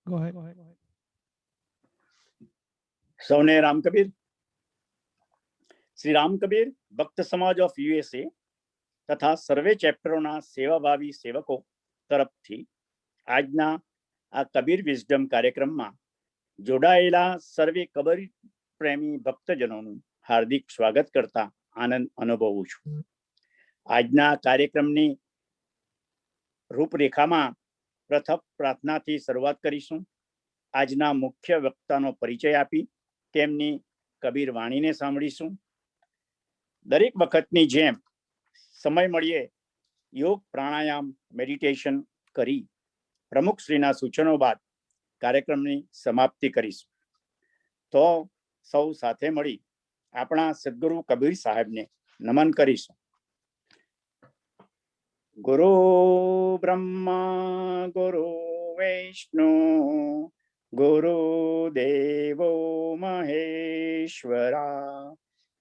Go ahead. સૌને રામ કબીર. શ્રી રામ કબીર ભક્ત સમાજ ઓફ યુએસએ તથા સર્વે ચેપ્ટરોના સેવાભાવી સેવકો તરફથી આજના આ કબીર વિઝડમ કાર્યક્રમમાં જોડાયેલા સર્વે કબીર પ્રેમી ભક્તજનોનું હાર્દિક સ્વાગત કરતા આનંદ અનુભવું છું. આજના કાર્યક્રમની રૂપરેખામાં પ્રથમ પ્રાર્થનાથી શરૂઆત કરીશું. આજના મુખ્ય વક્તાનો પરિચય આપી તેમની કબીર વાણીને સાંભળીશું. દરેક વખતની જેમ સમય મળીએ યોગ પ્રાણાયામ મેડિટેશન કરી પ્રમુખશ્રીના સૂચનો બાદ કાર્યક્રમની સમાપ્તિ કરીશું. તો સૌ સાથે મળી આપણા સદગુરુ કબીર સાહેબને નમન કરીશું. ગુરુ બ્રહ્મા ગુરુ વિષ્ણુ ગુરુ દેવો મહેશ્વરા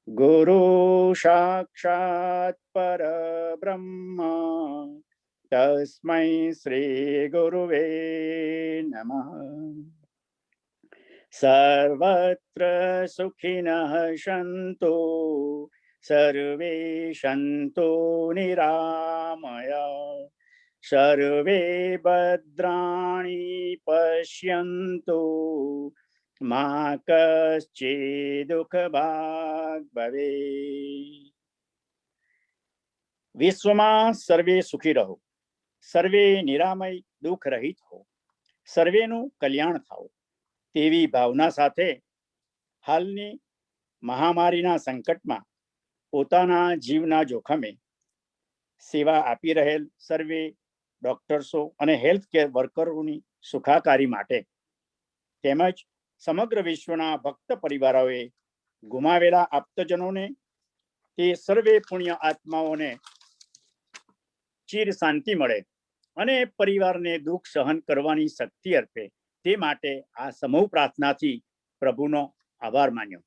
ગુરુ સાક્ષાત પરબ્રહ્મા તસ્મૈ શ્રી ગુરુવે નમઃ. સર્વત્ર સુખિનઃ સંતુ સર્વે સંતુ નિરામયા સર્વે ભદ્રાણિ પશ્યન્તુ મા કશ્ચિદ દુઃખભાગ ભવેत्. વિશ્વમાં સર્વે સુખી રહો, સર્વે નિરામય દુઃખ રહિત હો, સર્વેનું કલ્યાણ થાઓ તેવી ભાવના સાથે હાલની મહામારીના સંકટમાં પોતાના જીવના જોખમે સેવા આપી રહેલ સર્વે ડોક્ટર્સો અને હેલ્થ કેર વર્કરોની સુખાકારી માટે તેમજ સમગ્ર વિશ્વના ભક્ત પરિવારોએ ગુમાવેલા આપ્તજનોને તે સર્વે પુણ્ય આત્માઓને ચિર શાંતિ મળે અને પરિવારને દુઃખ સહન કરવાની શક્તિ અર્પે તે માટે આ સમૂહ પ્રાર્થનાથી પ્રભુનો આભાર માન્યો.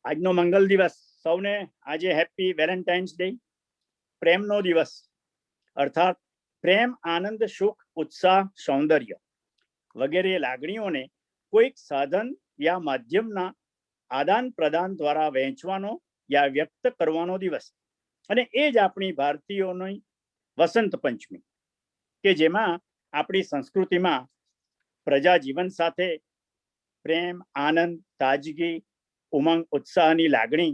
આજનો મંગલ દિવસ. સૌને આજે હેપી વેલેન્ટાઇન્સ ડે, પ્રેમનો દિવસ. અર્થાત પ્રેમ, આનંદ, સુખ, ઉત્સાહ, સૌંદર્ય વગેરે લાગણીઓને કોઈક સાધન યા માધ્યમના આદાન પ્રદાન દ્વારા વહેંચવાનો યા વ્યક્ત કરવાનો દિવસ. અને એ જ આપણી ભારતીયોની વસંત પંચમી, કે જેમાં આપણી સંસ્કૃતિમાં પ્રજા જીવન સાથે પ્રેમ, આનંદ, તાજગી, ઉમંગ, ઉત્સાહની લાગણી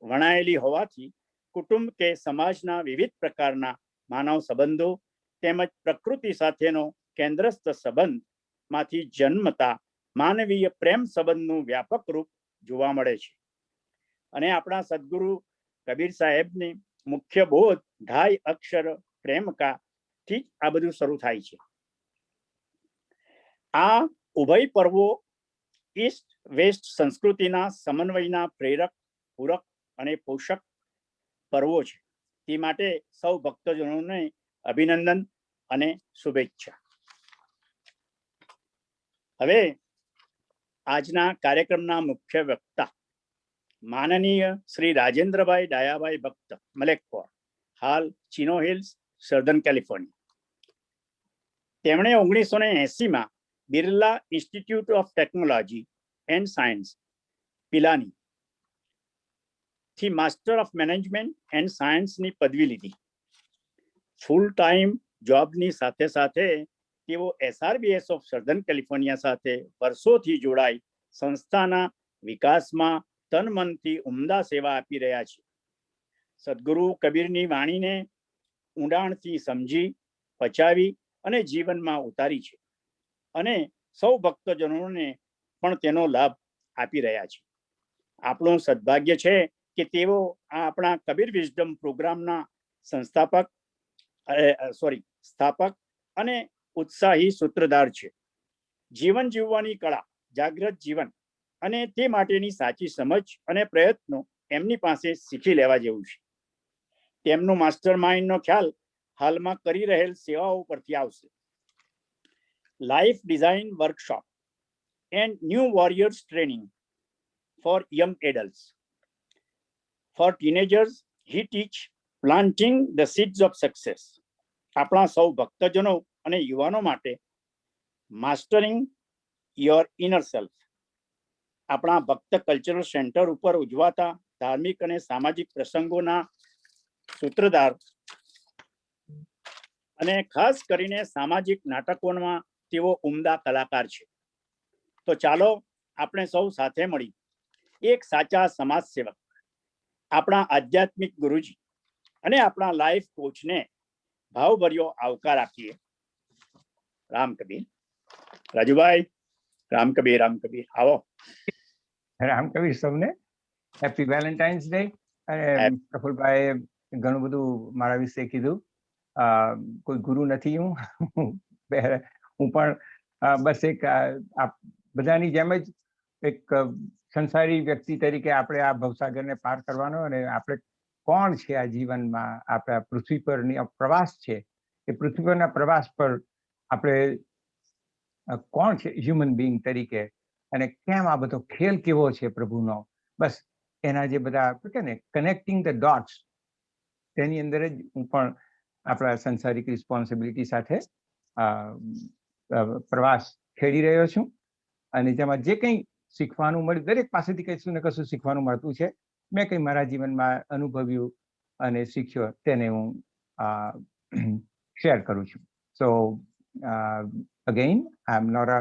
વણાયેલી હોવાથી કુટુંબ કે સમાજના વિવિધ પ્રકારના માનવ સંબંધો તેમજ પ્રકૃતિ સાથેનો કેન્દ્રસ્થ સંબંધ માંથી જન્મતા માનવીય પ્રેમ સંબંધનું વ્યાપક રૂપ જોવા મળે છે. અને આપણા સદગુરુ કબીર સાહેબની મુખ્ય બોધ ઢાઈ અક્ષર પ્રેમ કા થી આ બધું શરૂ થાય છે. આ ઉભય પર્વો ઈસ્ટ વેસ્ટ સંસ્કૃતિના સમન્વયના પ્રેરક, પૂરક અને પોષક પર્વો છે. તે માટે સૌ ભક્તજનોને અભિનંદન અને શુભેચ્છા. હવે આજના કાર્યક્રમના મુખ્ય વક્તા માનનીય શ્રી રાજેન્દ્રભાઈ ડાયાભાઈ ભક્ત મલેકપોર, હાલ ચિનો હિલ્સ, સધર્ન કેલિફોર્નિયા. તેમણે 1980માં Birla institute of technology and science Pilani થી માસ્ટર ઓફ મેનેજમેન્ટ એન્ડ સાયન્સની પદવી લીધી. ફૂલ ટાઈમ જોબની સાથે સાથે તેઓ SRBS ઓફ સધર્ન કેલિફોર્નિયા સાથે વર્ષોથી જોડાઈ સંસ્થાના વિકાસમાં તન મનથી ઉમદા સેવા આપી રહ્યા છે. સદગુરુ કબીરની વાણીને ઊંડાણથી સમજી, પચાવી અને જીવનમાં ઉતારી છે અને સૌ ભક્તજનોને પણ તેનો લાભ આપી રહ્યા છે. આપણું સદભાગ્ય છે કે તેઓ આપણા કબીર વિઝડમ પ્રોગ્રામના સ્થાપક અને ઉત્સાહી સૂત્રધાર છે. જીવન જીવવાની કળા, જાગૃત જીવન અને તે માટેની સાચી સમજ અને પ્રયત્નો એમની પાસે શીખી લેવા જેવું છે. તેમનું માસ્ટર માઇન્ડનો ખ્યાલ હાલમાં કરી રહેલ સેવાઓ પરથી આવશે. Life design workshop and new warriors training for young adults. For teenagers he teach planting the seeds of success. આપણા સૌ ભક્તજનો અને યુવાનો માટે માસ્ટરિંગ યોર ઇનર સેલ્ફ આપણા ભક્ત કલ્ચરલ સેન્ટર ઉપર ઉજવાતા ધાર્મિક અને સામાજિક પ્રસંગોના સૂત્રધાર અને ખાસ કરીને સામાજિક નાટકોમાં તેઓ ઉમદા કલાકાર છે. તો ચાલો આપણે સૌ સાથે મળી એક સાચા સમાજ સેવક, આપણા આધ્યાત્મિક ગુરુજી અને આપણા લાઈફ કોચને ભાવભર્યો આવકાર આપીએ. રામ કબીર. રાજુભાઈ, રામ કબીર. રામ કબીર, આવો. રામ કબીર સૌને હેપી વેલેન્ટાઇન્સ ડે. અને પ્રફુલભાઈએ ઘણું બધું મારા વિશે કીધું. કોઈ ગુરુ નથી હું પણ બસ એક બધાની જેમ જ એક સંસારી વ્યક્તિ તરીકે આપણે આ ભવસાગરને પાર કરવાનો, અને આપણે કોણ છે આ જીવનમાં, આપણા પૃથ્વી પરની પ્રવાસ છે, એ પૃથ્વી પરના પ્રવાસ પર આપણે કોણ છે હ્યુમન બિંગ તરીકે, અને કેમ આ બધો ખેલ કેવો છે પ્રભુનો, બસ એના જે બધા કે ને કનેક્ટિંગ ધ ડોટ્સ, તેની અંદર જ હું પણ આપણા સંસારિક રિસ્પોન્સિબિલિટી સાથે પ્રવાસ ખેડી રહ્યો છું. અને જેમાં જે કંઈ શીખવાનું મળ્યું, દરેક પાસેથી કશું ને કશું શીખવાનું મળતું છે. મેં કંઈ મારા જીવનમાં અનુભવ્યું અને શીખ્યો તેને હું શેર કરું છું. સો again, I'm not a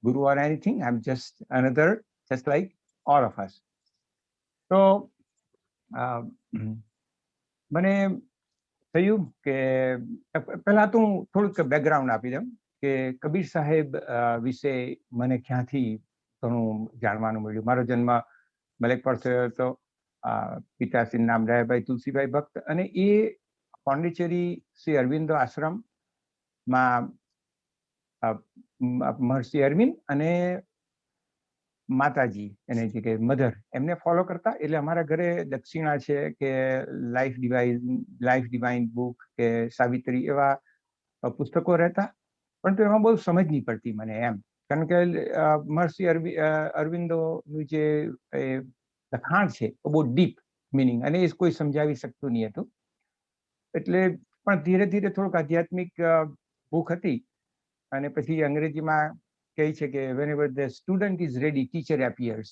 guru or anything. I'm just another, just like all of us. So મને થયું કે પહેલા તો હું થોડુંક બેકગ્રાઉન્ડ આપી દઉં કે કબીર સાહેબ વિશે મને ક્યાંથી ઘણું જાણવાનું મળ્યું. મારો જન્મ મલેકપોર થયો હતો. પિતાશ્રીનું નામ દયાભાઈ તુલસીભાઈ ભક્ત, અને એ પોંડિચેરી શ્રી અરવિંદો આશ્રમમાં મહર્ષિ અરવિંદ અને માતાજી એને જે કે મધર એમને ફોલો કરતા. એટલે અમારા ઘરે દક્ષિણા છે કે લાઈફ ડિવાઇન બુક કે સાવિત્રી એવા પુસ્તકો રહેતા, પરંતુ એમાં બહુ સમજ નહીં પડતી મને એમ, કારણ કે મહર્ષિ અરવિંદોનું જે લખાણ છે એ બહુ ડીપ મિનિંગ, અને એ કોઈ સમજાવી શકતું નહીં હતું. એટલે પણ ધીરે ધીરે થોડુંક આધ્યાત્મિક ભૂખ હતી. અને પછી અંગ્રેજીમાં કહે છે કે whenever the student is ready, teacher appears.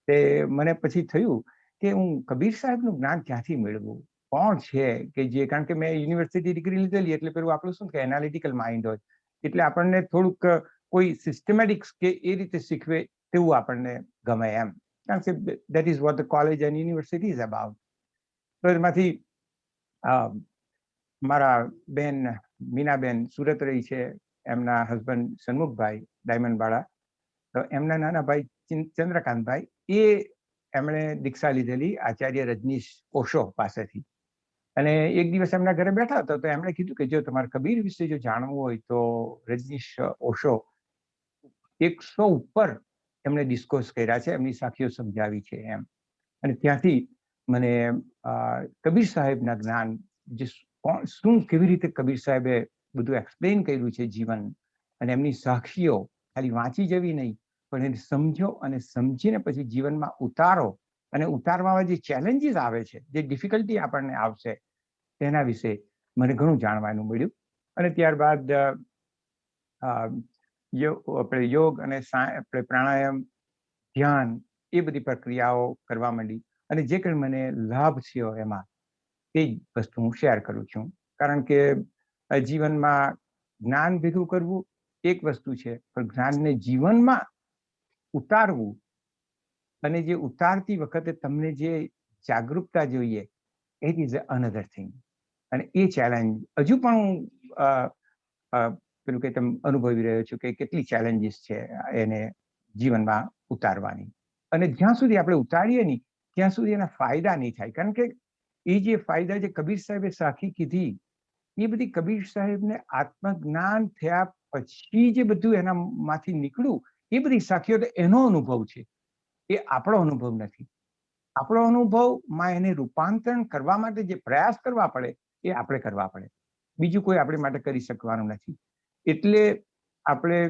તે મને પછી થયું કે હું કબીર સાહેબનું જ્ઞાન ક્યાંથી મેળવું, કોણ છે કે જે, કારણ કે મેં યુનિવર્સિટી ડિગ્રી લીધેલી એટલે પેલું આપણું શું કે એનાલિટિકલ માઇન્ડ હોય, એટલે આપણને થોડુંક કોઈ સિસ્ટમેટિક્સ કે એ રીતે શીખવે તેવું આપણને ગમે એમ, કારણ કે that is what the college and university is about. તો એમાંથી મારા બેન મીનાબેન સુરત રહી છે, એમના હસબન્ડ સન્મુખભાઈ ડાયમંડવાળા, તો એમના નાના ભાઈ ચંદ્રકાંતભાઈ, એમણે દીક્ષા લીધેલી આચાર્ય રજનીશ ઓશો પાસેથી. અને એક દિવસ એમના ઘરે બેઠા હતા તો એમણે કીધું કે જો તમારે કબીર વિશે જો જાણવું હોય તો રજનીશ ઓશો 100 ઉપર એમણે ડિસ્કોર્સ કર્યા છે, એમની સાખીઓ સમજાવી છે એમ. અને ત્યાંથી મને કબીર સાહેબના જ્ઞાન, જે શું કેવી રીતે કબીર સાહેબે બધું એક્સપ્લેન કર્યું છે જીવન, અને એમની સાક્ષીઓ ખાલી વાંચી જવી નહીં, પણ એને સમજો અને સમજીને પછી જીવનમાં ઉતારો, અને ઉતારવામાં જે ચેલેન્જીસ આવે છે, જે ડિફિકલ્ટી આપણને આવશે, તેના વિશે મને ઘણું જાણવાનું મળ્યું. અને ત્યારબાદ આપણે યોગ અને આપણે પ્રાણાયામ, ધ્યાન, એ બધી પ્રક્રિયાઓ કરવા માંડી. અને જે કંઈ મને લાભ થયો એમાં તે જ વસ્તુ હું શેર કરું છું. કારણ કે જીવનમાં જ્ઞાન ભેગું કરવું એક વસ્તુ છે, પણ જ્ઞાનને જીવનમાં ઉતારવું, અને જે ઉતારતી વખતે તમને જે જાગૃતતા જોઈએ, ઇટ ઇઝ અનધર થિંગ. અને એ ચેલેન્જ હજુ પણ હું પેલું કે તમે અનુભવી રહ્યો છું કે કેટલી ચેલેન્જીસ છે એને જીવનમાં ઉતારવાની. અને જ્યાં સુધી આપણે ઉતારીએ નહીં ત્યાં સુધી એના ફાયદા નહીં થાય, કારણ કે એ જે ફાયદા જે કબીર સાહેબે સાખી કીધી, એ બધી કબીર સાહેબને આત્મજ્ઞાન થયા પછી જે બધું એનામાંથી નીકળ્યું, એ બધી સાખીઓ તો એનો અનુભવ છે, એ આપણો અનુભવ નથી. આપણો અનુભવમાં એને રૂપાંતરણ કરવા માટે જે પ્રયાસ કરવા પડે એ આપણે કરવા પડે, બીજું કોઈ આપણી માટે કરી શકવાનું નથી. એટલે આપણે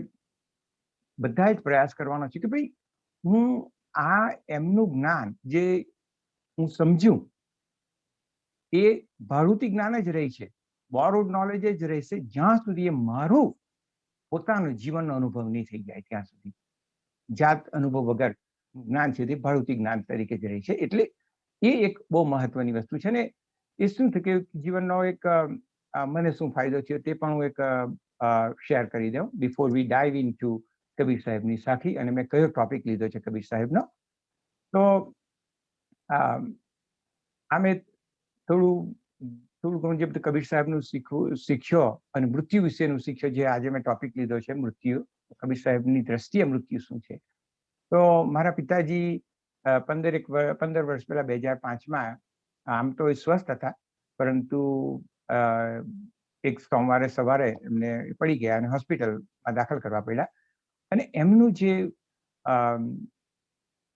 બધા જ પ્રયાસ કરવાનો છે કે ભાઈ હું આ એમનું જ્ઞાન જે હું સમજ્યું એ ભાડુતી જ્ઞાન જ રહી છે, બોરોડ નોલેજ જ રહેશે જ્યાં સુધી એ મારું પોતાનો જીવનનો અનુભવ નહીં થઈ જાય ત્યાં સુધી જાત અનુભવ વગર જ્ઞાન છે તે ભાડુતી જ્ઞાન તરીકે જ રહે છે. એટલે એ એક બહુ મહત્વની વસ્તુ છે ને એ શું છે કે જીવનનો એક મને શું ફાયદો થયો તે પણ હું એક શેર કરી દઉં before we dive into Kabir સાહેબની સાખી. અને મેં કયો ટોપિક લીધો છે કબીર સાહેબનો, તો આમે થોડું ઘણું જે બધું કબીર સાહેબનું શીખ્યો અને મૃત્યુ વિશેનું શીખ્યો, જે આજે મેં ટોપિક લીધો છે મૃત્યુ, કબીર સાહેબની દ્રષ્ટિએ મૃત્યુ શું છે. તો મારા પિતાજી 15 વર્ષ પહેલા 2005માં આમ તો એ સ્વસ્થ હતા, પરંતુ એક સોમવારે સવારે એમને પડી ગયા અને હોસ્પિટલમાં દાખલ કરવા પડ્યા. અને એમનું જે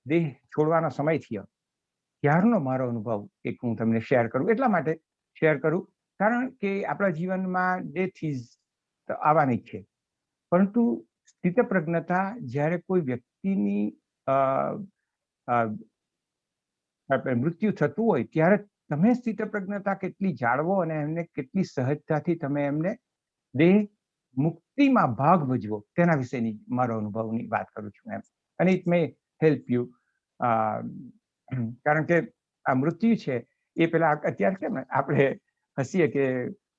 દેહ છોડવાનો સમય થયો ત્યારનો મારો અનુભવ એક હું તમને શેર કરું. એટલા માટે શેર કરું કારણ કે આપણા જીવનમાં ડેથ ઇઝ આવવાની છે, પરંતુ સ્થિતપ્રજ્ઞતા જ્યારે કોઈ વ્યક્તિની મૃત્યુ થતું હોય ત્યારે તમે સ્થિતપ્રજ્ઞતા કેટલી જાળવો અને એમને કેટલી સહજતાથી તમે એમને દેહ મુક્તિમાં ભાગ ભજવો તેના વિશેની મારો અનુભવની વાત કરું છું એમ. અને ઇટ મે હેલ્પ યુ, કારણ કે આ મૃત્યુ છે એ પેલા અત્યારે કેમ આપણે હસીએ કે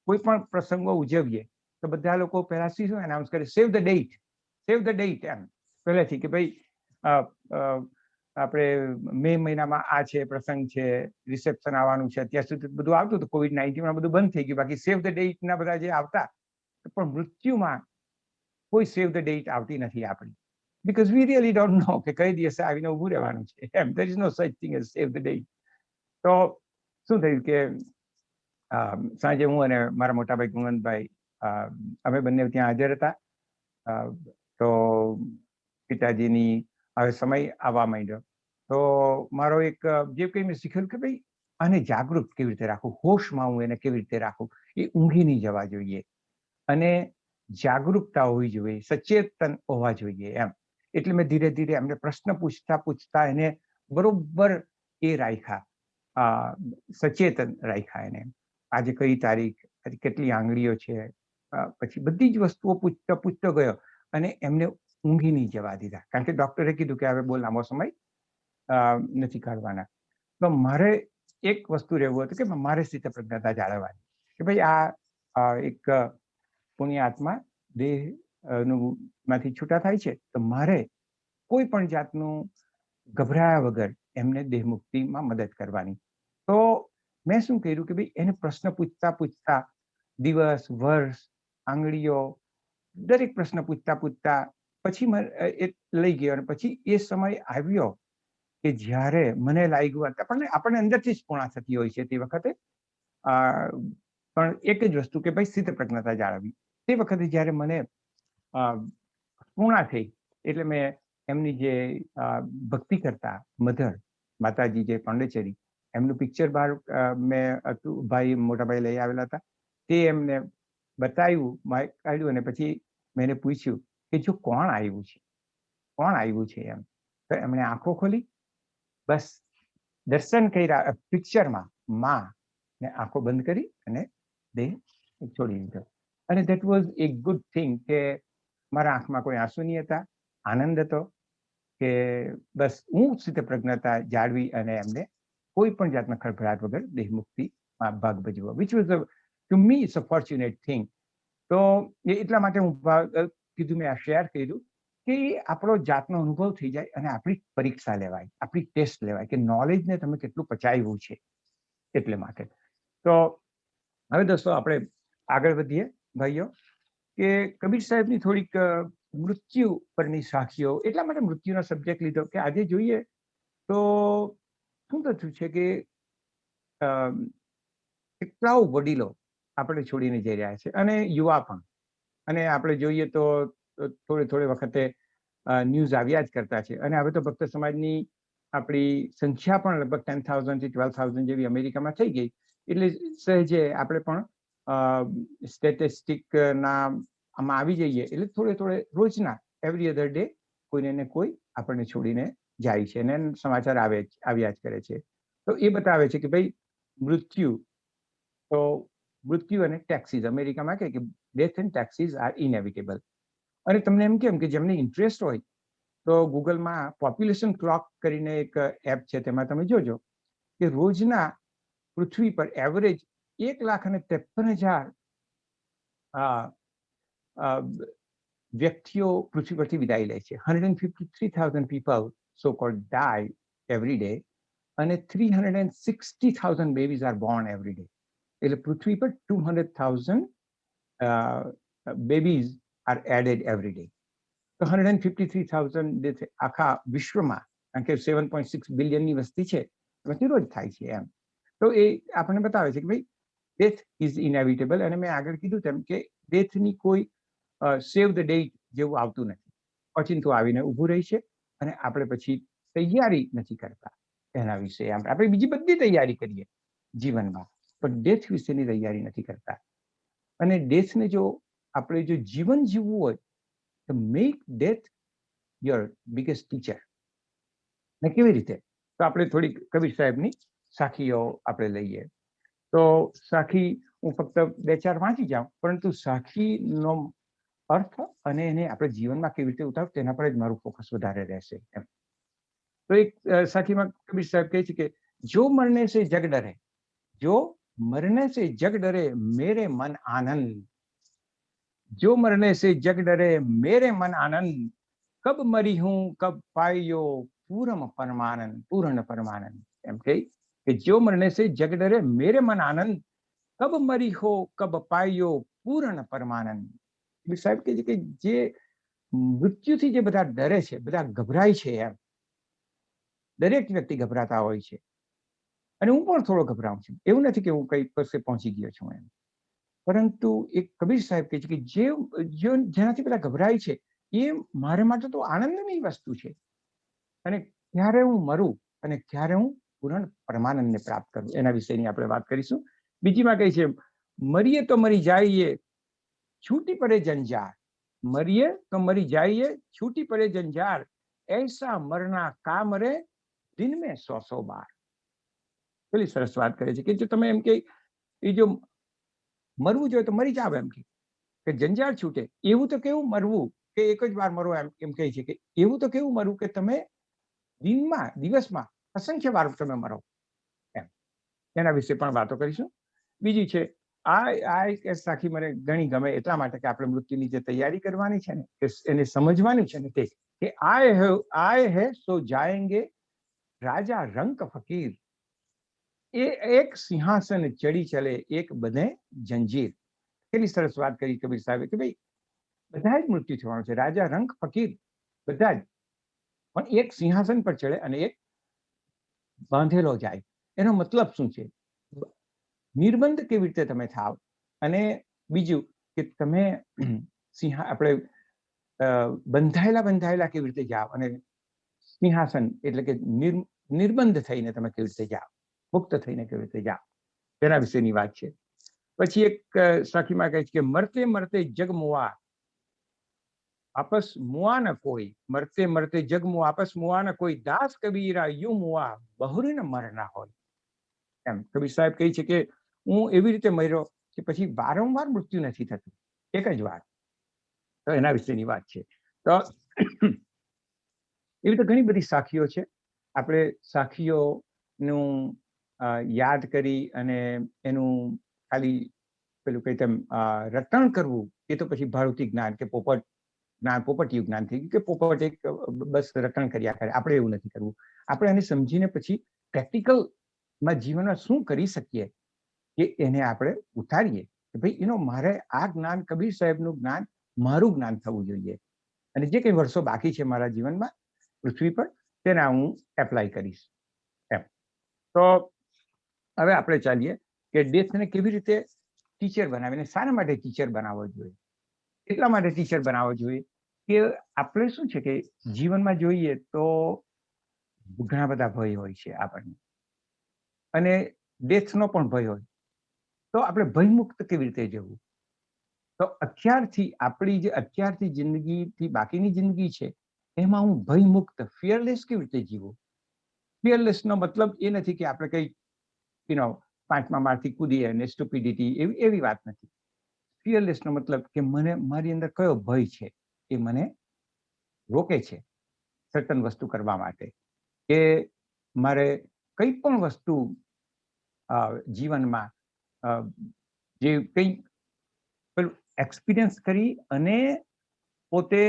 કોઈ પણ પ્રસંગો ઉજવીએ તો બધા લોકો પહેલા શું એનાઉન્સ કરે, સેવ ધ ડેટ એમ પહેલેથી કે ભાઈ આપણે મે મહિનામાં આ છે પ્રસંગ છે, રિસેપ્શન આવવાનું છે. અત્યાર સુધી બધું આવતું હતું, COVID-19 બધું બંધ થઈ ગયું, બાકી સેવ ધ ડેટ ના બધા જે આવતા. પણ મૃત્યુમાં કોઈ સેવ ધ ડેટ આવતી નથી આપણી, because we really don't know કે કઈ દિવસે આવીને ઊભું રહેવાનું છે એમ. there is no such thing as save the date. તો શું થયું કે સાંજે હું અને મારા મોટાભાઈ ગુણવંતભાઈ અમે બંને ત્યાં હાજર હતા. તો પિતાજીની હવે સમય આવવા માંડ્યો, તો મારો એક જે કંઈ મેં શીખ્યું કે ભાઈ આને જાગૃત કેવી રીતે રાખવું, હોશમાં હું એને કેવી રીતે રાખું, એ ઊંઘી નહીં જવા જોઈએ અને જાગૃતતા હોવી જોઈએ, સચેતન હોવા જોઈએ એમ. એટલે મેં ધીરે ધીરે એમને પ્રશ્ન પૂછતા એને બરોબર એ રાખ્યા, સચેતન રાખ્યા એને. આજે કઈ તારીખ, આજે કેટલી આંગળીઓ છે, પછી બધી જ વસ્તુઓ પૂછતો ગયો અને એમને ઊંઘી નહીં જવા દીધા, કારણ કે ડોક્ટરે કીધું કે હવે બહુ લાંબો સમય નથી કાઢવાના. તો મારે એક વસ્તુ રહેવું હતું કે મારે સ્થિતપ્રજ્ઞતા જાળવવાની કે ભાઈ આ એક પુણ્ય આત્મા દેહ માંથી છૂટા થાય છે, તો મારે કોઈ પણ જાતનું ગભરાયા વગર એમને દેહ મુક્તિમાં મદદ કરવાની. તો મેં શું કર્યું કે ભાઈ એને પ્રશ્ન પૂછતા દિવસ, વર્ષ, આંગળીઓ, દરેક પ્રશ્ન પૂછતા પછી એ લઈ ગયો. અને પછી એ સમય આવ્યો કે જ્યારે મને લાગ્યું, આપણને અંદરથી જ પૂર્ણા થતી હોય છે તે વખતે, પણ એક જ વસ્તુ કે ભાઈ સ્થિતપ્રજ્ઞતા જાળવવી. તે વખતે જ્યારે મને પૂર્ણા થઈ એટલે મેં એમની જે ભક્તિ કરતા મધર માતાજી જે પાંડેચેરી, એમનું પિક્ચર બહાર મેં હતું, મોટાભાઈ લઈ આવેલા હતા, તે એમને બતાવ્યું, કાઢ્યું. અને પછી મેં એને પૂછ્યું કે જો કોણ આવ્યું છે એમ. તો એમણે આંખો ખોલી, બસ દર્શન કર્યા પિક્ચરમાં માં, ને આંખો બંધ કરી અને દેહ છોડી દીધો. અને that was A good thing કે મારા આંખમાં કોઈ આંસુ નહીં હતા, આનંદ હતો કે બસ હું સ્થિતપ્રજ્ઞતા જાળવી અને એમને કોઈ પણ જાતના ખળભળાટ વગર દેહ મુક્તિમાં ભાગ ભજવો, which was to me it's a fortunate thing. તો એટલા માટે હું કીધું, મેં આ શેર કર્યું કે આપણો જાતનો અનુભવ થઈ જાય અને આપણી પરીક્ષા લેવાય, આપણી ટેસ્ટ લેવાય કે નોલેજને તમે કેટલું પચાવ્યું છે. એટલે માટે તો હવે દોસ્તો આપણે આગળ વધીએ ભાઈઓ, કે કબીર સાહેબની થોડીક મૃત્યુ પરની સાખીઓ. એટલા માટે મૃત્યુનો સબ્જેક્ટ લીધો કે આજે જોઈએ તો શું થતું છે કે કેટલાઓ વડીલો આપણે છોડીને જઈ રહ્યા છે, અને યુવા પણ. અને આપણે જોઈએ તો થોડે વખતે ન્યૂઝ આવ્યા જ કરતા છે. અને હવે તો ભક્ત સમાજની આપણી સંખ્યા પણ લગભગ 10,000 થી 12,000 જેવી અમેરિકામાં થઈ ગઈ. એટલે સહેજે આપણે પણ સ્ટેટિસ્ટિકના આમાં આવી જઈએ. એટલે થોડે રોજના એવરી અધર ડે કોઈને ને કોઈ આપણને છોડીને જાય છે અને સમાચાર આવ્યા જ કરે છે. તો એ બતાવે છે કે ભાઈ મૃત્યુ અને ટેક્સીસ, અમેરિકામાં કે ડેથ એન્ડ ટેક્સીસ આર ઇનએવિટેબલ. અને તમને એમ કેમ કે જેમને ઇન્ટરેસ્ટ હોય તો ગૂગલમાં પોપ્યુલેશન ક્લોક કરીને એક એપ છે, તેમાં તમે જોજો કે રોજના પૃથ્વી પર એવરેજ 1,53,000 વ્યક્તિઓ પૃથ્વી પરથી વિદાય લે છે. 153,000 people so called die every day અને 360,000 babies are born every day. એટલે પૃથ્વી પર 200,000 babies are added every day. તો 153,000 ડેથ આખા વિશ્વમાં, કારણ કે 7.6 બિલિયનની વસ્તી છે, એમાંથી રોજ થાય છે એમ. તો એ આપણને બતાવે છે કે ભાઈ ડેથ ઇઝ ઇનેવિટેબલ. અને મેં આગળ કીધું તેમ કે ડેથની કોઈ સેવ ધ ડેટ જેવું આવતું નથી. ઓચિંતું આવીને ઊભું રહી છે અને આપણે પછી તૈયારી નથી કરતા એના વિશે. આપણે બીજી બધી તૈયારી કરીએ જીવનમાં, પણ ડેથ વિશેની તૈયારી નથી કરતા. અને ડેથને જો આપણે જો જીવન જીવવું હોય તો make death your biggest teacher. ને કેવી રીતે? તો આપણે થોડીક કબીર સાહેબની સાખીઓ આપણે લઈએ. તો સાખી હું ફક્ત 2-4 વાંચી જાઉં, પરંતુ સાખીનો અર્થ અને એને આપણે જીવનમાં કેવી રીતે ઉતારવું તેના પર જ મારું ફોકસ વધારે રહેશે એમ. તો એક સાખીમાં કબીર સાહેબ કહે છે કે જો મરને સે જગ ડરે, જો मरने से जग डरे मेरे मन आनंद, जो मरने से जग डरे मेरे मन आनंद, कब मरी हूं कब पाइयो पूर्ण परमानंद, पूर्ण परमानंद. એમ કે જો મરને સે જગ ડરે મેરે મન આનંદ, કબ મરી હો કબ પાइयो પૂર્ણ પરમાનંદ. સાહેબ કહે છે કે જે મૃત્યુથી જે બધા ડરે છે, બધા ગભરાય છે એમ. દરેક વ્યક્તિ ગભરાતા હોય છે અને હું પણ થોડો ગભરાઉં છું. એવું નથી કે હું કઈ પાસે પહોંચી ગયો છું એમ, પરંતુ એક કબીર સાહેબ કહે છે કે જેનાથી બધા ગભરાય છે એ મારે માટે તો આનંદની વસ્તુ છે. અને ક્યારે હું મરું અને ક્યારે હું પૂર્ણ પરમાનંદને પ્રાપ્ત કરું એના વિશેની આપણે વાત કરીશું. બીજીમાં કહે છે મરીએ તો મરી જાઈએ છૂટી પડે જંજાર, મરીએ તો મરી જાઈએ છૂટી પડે જંજાર, ऐसा मरना काम रे दिन में 100 बार. પેલી સરસ વાત કરે છે કે જો તમે એમ કે એ જો મરવું જોઈએ તો મરી જાવ એમ કે જંજાળ છૂટે. એવું તો કેવું મરવું કે એક જ વાર મરો એમ કહે છે કે એવું તો કેવું મરવું કે તમે દિવસમાં અસંખ્ય વાર તમે મરો એમ. એના વિશે પણ વાતો કરીશું. બીજી છે આ સાખી મને ઘણી ગમે એટલા માટે કે આપણે મૃત્યુની જે તૈયારી કરવાની છે ને, એને સમજવાની છે ને, તે કે આય હે સો જાયેંગે રાજા રંક ફકીર, એ એક સિંહાસન ચડી ચલે એક બને જંજીર. કેટલી સરસ વાત કરી કબીર સાહેબે કે ભાઈ બધા જ મૃત્યુ થવાનું છે, રાજા રંક ફકીર બધા જ, પણ એક સિંહાસન પર ચડે અને એક બાંધેલો જાય. એનો મતલબ શું છે? નિર્બંધ કેવી રીતે તમે થાવ, અને બીજું કે તમે આપણે બંધાયેલા કેવી રીતે જાઓ, અને સિંહાસન એટલે કે નિર્બંધ થઈને તમે કેવી રીતે જાઓ, મુક્ત થઈને કેવી રીતે જાઓ, તેના વિશેની વાત છે. પછી એક સાખીમાં કહે છે કે મરતે મરતે જગ મુઆ આપસ મુઆ ન કોઈ, મરતે મરતે જગ મુઆ આપસ મુઆ ન કોઈ, દાસ કબીરા યુ મુઆ બહુરી ન મરના હોય. એમ કબીર સાહેબ કહે છે કે હું એવી રીતે મર્યો કે પછી વારંવાર મૃત્યુ નથી થતું, એક જ વાર. તો એના વિશેની વાત છે. તો એવી તો ઘણી બધી સાખીઓ છે. આપણે સાખીઓનું યાદ કરી અને એનું ખાલી પેલું કઈ તેમ રટણ કરવું એ તો પછી ભાડુતી જ્ઞાન કે પોપટિયું જ્ઞાન થઈ ગયું કે પોપટ એક બસ રટણ કર્યા કરે. આપણે એવું નથી કરવું. આપણે એને સમજીને પછી પ્રેક્ટિકલમાં જીવનમાં શું કરી શકીએ કે એને આપણે ઉતારીએ કે ભાઈ એનો મારે આ જ્ઞાન કબીર સાહેબનું જ્ઞાન મારું જ્ઞાન થવું જોઈએ, અને જે કંઈ વર્ષો બાકી છે મારા જીવનમાં પૃથ્વી પર તેના હું એપ્લાય કરીશ એમ. તો હવે આપણે ચાલીએ કે ડેથને કેવી રીતે ટીચર બનાવીને શાના માટે ટીચર બનાવવો જોઈએ. એટલા માટે ટીચર બનાવવો જોઈએ કે આપણે શું છે કે જીવનમાં જોઈએ તો ઘણા બધા ભય હોય છે આપણને, અને ડેથનો પણ ભય હોય. તો આપણે ભયમુક્ત કેવી રીતે જવું? તો અત્યારથી જિંદગીથી બાકીની જિંદગી છે એમાં હું ભયમુક્ત ફિયરલેસ કેવી રીતે જીવું? ફિયરલેસનો મતલબ એ નથી કે આપણે કઈ 5મા માળથી કૂદીએ અને સ્ટુપિડિટી એવી વાત નથી. ફિયરલેસનો મતલબ કે મને મારી અંદર કયો ભય છે એ મને રોકે છે સર્ટન વસ્તુ કરવા માટે, કે મારે કઈ પણ વસ્તુ જીવનમાં જે કંઈ પેલું એક્સપિરિયન્સ કરી અને પોતે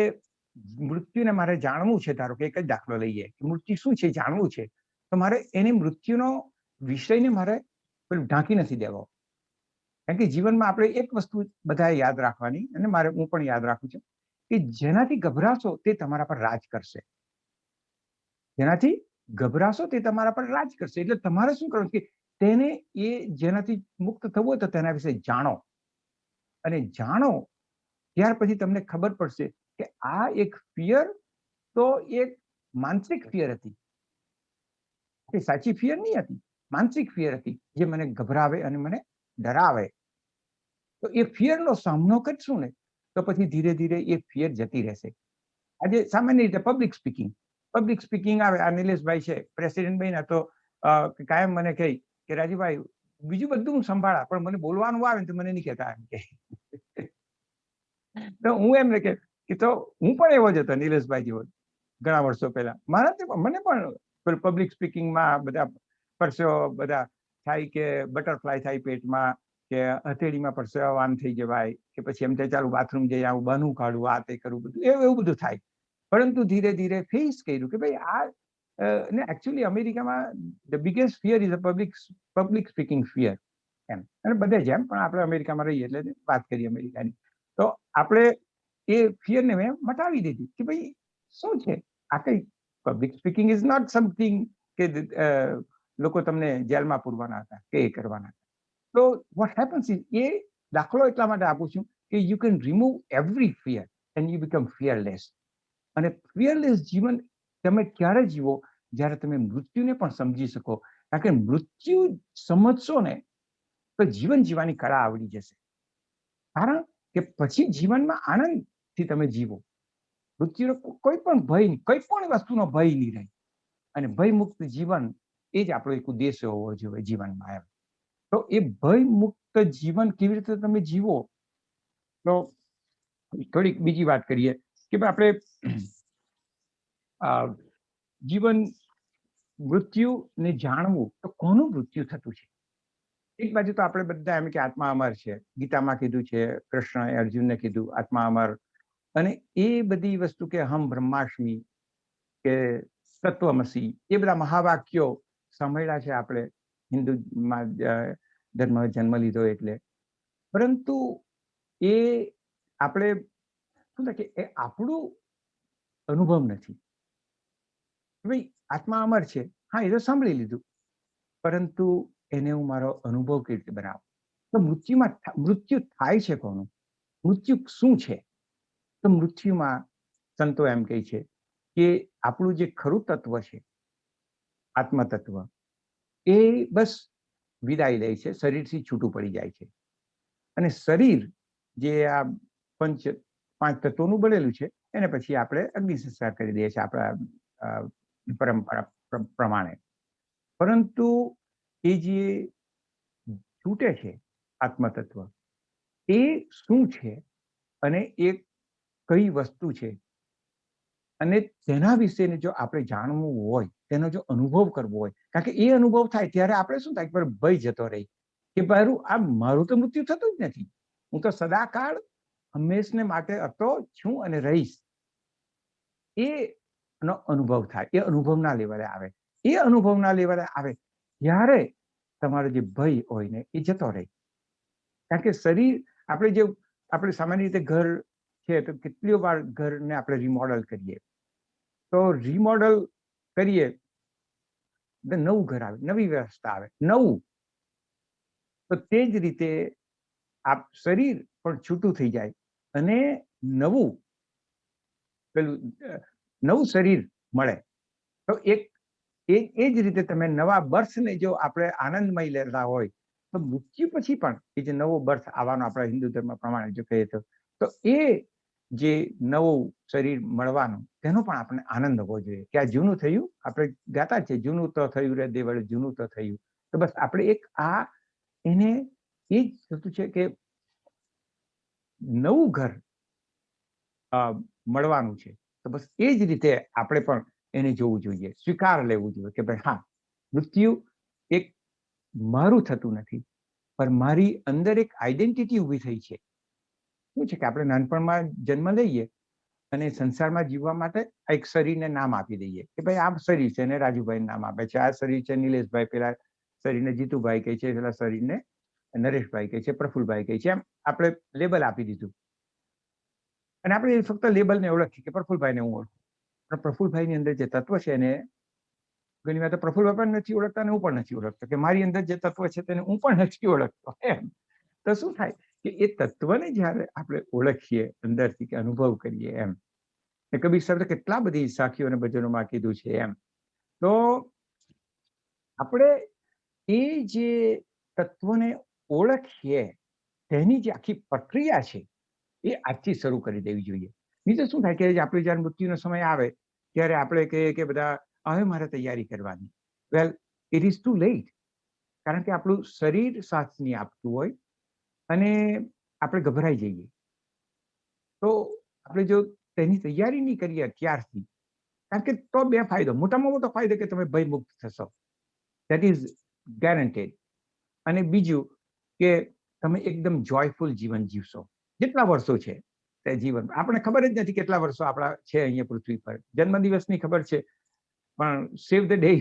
મૃત્યુને મારે જાણવું છે. ધારો કે એક જ દાખલો લઈએ કે મૃત્યુ શું છે જાણવું છે, તો મારે એની મૃત્યુનો વિષયને મારે પેલું ઢાંકી નથી દેવો. કારણ કે જીવનમાં આપણે એક વસ્તુ બધાએ યાદ રાખવાની, અને હું પણ યાદ રાખું છું, કે જેનાથી ગભરાશો તે તમારા પર રાજ કરશે. જેનાથી ગભરાશો તે તમારા પર રાજ કરશે. એટલે તમારે શું કરવું કે તેને જેનાથી મુક્ત થવું હોય તો તેના વિશે જાણો, અને જાણો ત્યાર પછી તમને ખબર પડશે કે આ એક ફિયર તો એક માનસિક ફિયર હતી, એ સાચી ફિયર નહીં હતી, માનસિક ફિયર હતી જે મને ગભરાવે અને મને ડરાવે. તો એ ફિયરનો સામનો કરશું ને તો પછી ધીરે ધીરે એ ફિયર જતી રહેશે. આજે સામાન્ય રીતે પબ્લિક સ્પીકિંગ આવે. આ નિલેશભાઈ છે, પ્રેસિડેન્ટ બન્યા તો કાયમ મને કહે કે રાજુભાઈ બીજું બધું હું સંભાળા, પણ મને બોલવાનું આવે ને તો મને નહીં કહેતા એમ કે. તો હું એમને કે તો હું પણ એવો જ હતો નિલેશભાઈ જેવો ઘણા વર્ષો પહેલા. મને પણ પબ્લિક સ્પીકિંગમાં બધા પરસેવો બધા થાય, કે બટરફ્લાય થાય પેટમાં, કે હથેળીમાં પરસેવો આમ થઈ જવાય, કે પછી એમ થાય ચાલુ બાથરૂમ જઈ આવું, બહાનું કાઢું, આ તે કરવું, બધું એવું બધું થાય. પરંતુ ધીરે ધીરે ફેસ કર્યું કે ભાઈ ને એકચ્યુઅલી અમેરિકામાં the biggest fear is a public speaking fear એમ. અને બધે જેમ પણ આપણે અમેરિકામાં રહીએ એટલે વાત કરીએ અમેરિકાની, તો આપણે એ ફિયરને મેં મટાવી દીધી કે ભાઈ શું છે આ કઈ public speaking is not something કે લોકો તમને જેલમાં પૂરવાના હતા કે એ કરવાના હતા. તો વોટ હેપન્સ ઇઝ, એ દાખલો એટલા માટે આપું છું કે you can remove every fear and you become fearless. અને ફિયરલેસ જીવન તમે ક્યારે જીવો, જ્યારે તમે મૃત્યુને પણ સમજી શકો. કારણ કે મૃત્યુ સમજશો ને તો જીવન જીવવાની કળા આવડી જશે. કારણ કે પછી જીવનમાં આનંદથી તમે જીવો. મૃત્યુનો કોઈ પણ ભય, કોઈ પણ વસ્તુનો ભય નહીં રહે. અને ભય મુક્ત જીવન એ જ આપણો એક ઉદ્દેશ્ય હોવો જોઈએ જીવનમાં એમ. તો એ ભય મુક્ત જીવન કેવી રીતે તમે જીવો, તો થોડીક બીજી વાત કરીએ કે આપણે જીવન મૃત્યુને જાણવું. તો કોનું મૃત્યુ થતું છે? એક બાજુ તો આપણે બધા એમ કે આત્મા અમર છે, ગીતામાં કીધું છે, કૃષ્ણએ અર્જુનને કીધું આત્મા અમર, અને એ બધી વસ્તુ કે હમ બ્રહ્માસ્મિ, કે તત્વમસી, એ બધા મહાવાક્યો સાંભળ્યા છે આપણે હિન્દુમાં ધર્મ જન્મ લીધો એટલે. પરંતુ એ આપણે શું થાય કે એ આપણું અનુભવ નથી. ભાઈ આત્મા અમર છે, હા એ તો સાંભળી લીધું, પરંતુ એને હું મારો અનુભવ કેવી રીતે બનાવું? તો મૃત્યુ થાય છે કોનું? મૃત્યુ શું છે? તો મૃત્યુમાં સંતો એમ કહે છે કે આપણું જે ખરું તત્વ છે, આત્મતત્વ, એ બસ વિદાય લે છે, શરીરથી છૂટું પડી જાય છે. અને શરીર જે આ પાંચ તત્વોનું બનેલું છે એને પછી આપણે અગ્નિ સંસ્કાર કરી દઈએ છીએ આપણા પરંપરા પ્રમાણે. પરંતુ એ જે છૂટે છે આત્મતત્વ, એ શું છે અને એ કઈ વસ્તુ છે, અને તેના વિશે જો આપણે જાણવું હોય, તેનો જો અનુભવ કરવો હોય, કારણ કે એ અનુભવ થાય ત્યારે આપણે શું થાય, ભય જતો રહી કે મારું તો મૃત્યુ થતું જ નથી, હું તો સદાકાળ હંમેશને માટે હતો, છું અને રહીશ. એ નો અનુભવ થાય. એ અનુભવના લેવલે આવે. એ અનુભવના લેવલે આવે ત્યારે તમારો જે ભય હોય ને એ જતો રહે. કારણ કે શરીર આપણે સામાન્ય રીતે ઘર છે તો કેટલી વાર ઘરને આપણે રિમોડલ કરીએ, તો રિમોડલ કરીએ નવું ઘર આવે, નવી વ્યવસ્થા આવે, નવું. તો તે જ રીતે શરીર પણ છૂટું થઈ જાય અને નવું શરીર મળે. તો એ જ રીતે તમે નવા બર્થને જો આપણે આનંદમય લેતા હોય, તો મૃત્યુ પછી પણ એ જે નવો બર્થ આવવાનો આપણા હિન્દુ ધર્મ પ્રમાણે જો કહીએ તો એ જે નવું શરીર મળવાનું તેનો પણ આપણે આનંદ હોવો જોઈએ. કે આ જૂનું થયું, આપણે ગાતા છે જૂનું તો થયું રે દેવળ, જૂનું તો થયું. તો બસ આપણે એને એ જ થતું છે કે નવું ઘર મળવાનું છે. તો બસ એ જ રીતે આપણે પણ એને જોવું જોઈએ, સ્વીકાર લેવું જોઈએ કે ભાઈ હા, મૃત્યુ એક મારું થતું નથી, પણ મારી અંદર એક આઈડેન્ટિટી ઊભી થઈ છે. શું છે કે આપણે નાનપણમાં જન્મ લઈએ અને સંસારમાં જીવવા માટે એક શરીરને નામ આપી દઈએ કે ભાઈ આ શરીર છે, એને રાજુભાઈ નામ આપે છે, આ શરીર છે નિલેશભાઈ, પેલા શરીરને જીતુભાઈ કહે છે, પેલા શરીરને નરેશભાઈ કહે છે, પ્રફુલભાઈ કહે છે, એમ આપણે લેબલ આપી દીધું. અને આપણે ફક્ત લેબલને ઓળખીએ કે પ્રફુલભાઈને હું ઓળખું, પણ પ્રફુલભાઈની અંદર જે તત્વ છે એને ઘણી વાર તો પ્રફુલભાઈ પણ નથી ઓળખતા અને હું પણ નથી ઓળખતો, કે મારી અંદર જે તત્વ છે તેને હું પણ નથી ઓળખતો. એમ તો શું થાય કે એ તત્વને જ્યારે આપણે ઓળખીએ અંદરથી, કે અનુભવ કરીએ, એમ કબીર સાહેબે કેટલા બધી સાખીઓ અને ભજનોમાં કીધું છે. એમ તો આપણે એ જે તત્વને ઓળખીએ તેની જે આખી પ્રક્રિયા છે એ આજથી શરૂ કરી દેવી જોઈએ. નહીં તો શું થાય કે આપણે જ્યારે મૃત્યુનો સમય આવે ત્યારે આપણે કહીએ કે બધા હવે મારે તૈયારી કરવાની. વેલ, ઇટ ઇઝ ટુ લેટ. કારણ કે આપણું શરીર સાથ નહીં આપતું હોય અને આપણે ગભરાઈ જઈએ. તો આપણે જો તેની તૈયારી નહીં કરીએ અત્યારથી, કારણ કે તો બે ફાયદો, મોટામાં મોટો ફાયદો કે તમે ભયમુક્ત થશો, દેટ ઇઝ ગેરંટેડ. અને બીજું કે તમે એકદમ જોયફુલ જીવન જીવશો. જેટલા વર્ષો છે તે જીવન, આપણે ખબર જ નથી કેટલા વર્ષો આપણા છે અહીંયા પૃથ્વી પર. જન્મદિવસની ખબર છે, પણ સેવ ધ ડે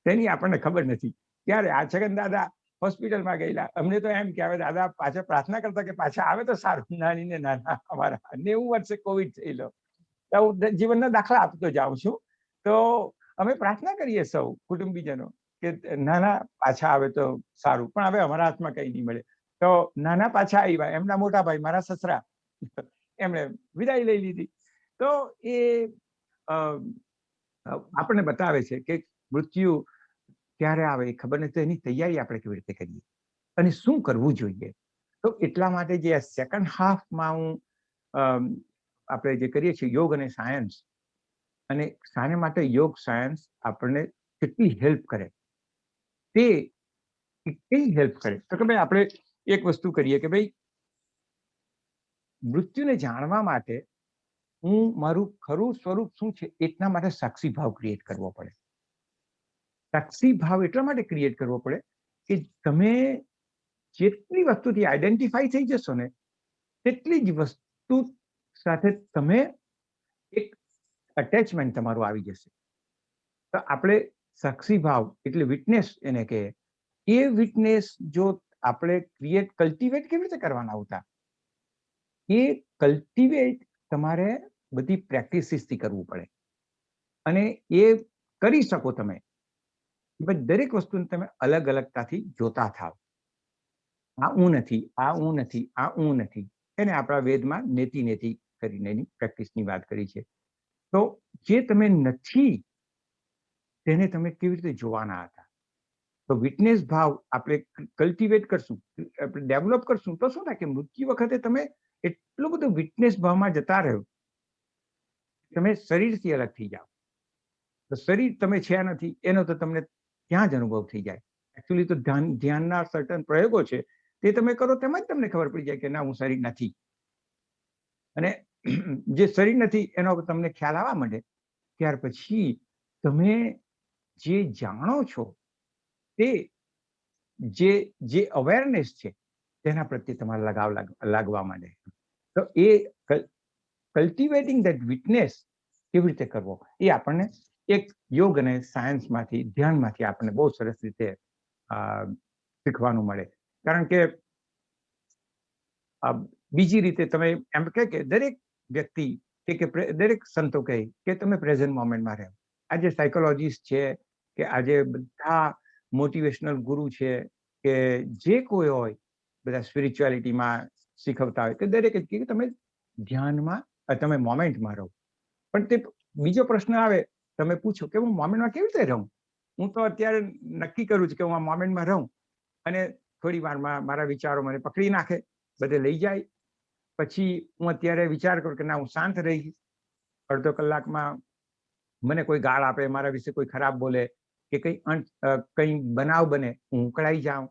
તેની આપણને ખબર નથી. ત્યારે આ છગન દાદા હોસ્પિટલમાં ગયેલા, અમને તો એમ કે હવે દાદા પાછા પ્રાર્થના કરતા કે પાછા આવે તો સારું. નાની ને નાના અમારા 90 વર્ષે કોવિડ થયેલો. હું જીવનના દાખલા આપતો જાઉં છું. તો અમે પ્રાર્થના કરીએ સૌ કુટુંબીજનો કે નાના પાછા આવે તો સારું, પણ હવે અમારા હાથમાં કઈ નહીં મળે. તો નાના પાછા આવ્યા, એમના મોટા ભાઈ મારા સસરા, એમણે વિદાય લઈ લીધી. તો એ આપણને બતાવે છે કે મૃત્યુ ક્યારે આવે એ ખબર નથી, તો એની તૈયારી આપણે કેવી રીતે કરીએ અને શું કરવું જોઈએ. તો એટલા માટે જે સેકન્ડ હાફમાં હું આપણે જે કરીએ છીએ યોગ અને સાયન્સ, અને શાને માટે યોગ સાયન્સ આપણને કેટલી હેલ્પ કરે, તે કઈ હેલ્પ કરે તો કે ભાઈ આપણે એક વસ્તુ કરીએ કે ભાઈ મૃત્યુને જાણવા માટે હું મારું ખરું સ્વરૂપ શું છે એટલા માટે સાક્ષી ભાવ ક્રિએટ કરવો પડે. સાક્ષી ભાવ એટલા માટે ક્રિએટ કરવો પડે કે તમે જેટલી વસ્તુથી આઈડેન્ટિફાઈ થઈ જશો ને તેટલી જ વસ્તુ સાથે તમે એક અટેચમેન્ટ તમારું આવી જશે. તો આપણે સાક્ષી ભાવ એટલે વિટનેસ એને કહે. એ વિટનેસ જો આપણે ક્રિએટ કલ્ટિવેટ કેવી રીતે કરવાના આવતા, એ કલ્ટિવેટ તમારે બધી પ્રેક્ટિસીસથી કરવું પડે. અને એ કરી શકો તમે, દરેક વસ્તુને તમે અલગ અલગતાથી જોતા થાવ. આ હું નથી, આ હું નથી, આ હું નથી. એને આપણા વેદમાં નેતિ નેતિ કરીને એની પ્રેક્ટિસની વાત કરી છે. તો જે તમે નથી તેને તમે કેવી રીતે જોવાના હતા. તો વિટનેસ ભાવ આપણે કલ્ટિવેટ કરશું, આપણે ડેવલપ કરશું તો શું થાય કે મૃત્યુ વખતે તમે એટલું બધું વિટનેસ ભાવમાં જતા રહ્યો, તમે શરીરથી અલગ થઈ જાઓ. તો શરીર તમે છે નથી એનો તો તમને ત્યાં જ અનુભવ થઈ જાય. એકચ્યુઅલી તો ધ્યાનના સર્ટન પ્રયોગો છે, તે તમે કરો તેમાં જ તમને ખબર પડી જાય કે ના, હું શરીર નથી. અને જે શરીર નથી એનો તમને ખ્યાલ આવવા માંડે, ત્યાર પછી તમે જે જાણો છો તે જે અવેરનેસ છે તેના પ્રત્યે તમારે લગાવ લાગવા માંડે. તો એ કલ્ટિવેટિંગ ધેટ વિટનેસ કેવી રીતે કરવો એ આપણને એક યોગ અને સાયન્સમાંથી, ધ્યાનમાંથી આપણને બહુ સરસ રીતે શીખવાનું મળે. કારણ કે બીજી રીતે તમે એમ કે દરેક વ્યક્તિ કે દરેક સંતો કહે કે તમે પ્રેઝન્ટ મોમેન્ટમાં રહો. આજે સાયકોલોજીસ્ટ છે કે આજે બધા મોટિવેશનલ ગુરુ છે કે જે કોઈ હોય, બધા સ્પિરિચ્યુઆલિટીમાં શીખવતા હોય, કે દરેક જ કે તમે ધ્યાનમાં, તમે મોમેન્ટમાં રહો. પણ તે બીજો પ્રશ્ન આવે, તમે પૂછો કે હું મોમેન્ટમાં કેવી રીતે રહું. હું તો અત્યારે નક્કી કરું છું કે હું આ મોમેન્ટમાં રહું, અને થોડી વારમાં મારા વિચારો મને પકડી નાખે, બધે લઈ જાય. પછી હું અત્યારે વિચાર કરું કે ના, હું શાંત રહીશ. અડધો કલાકમાં મને કોઈ ગાળ આપે, મારા વિશે કોઈ ખરાબ બોલે, કે કંઈ બનાવ બને, હું ઉકળાઈ જાઉં,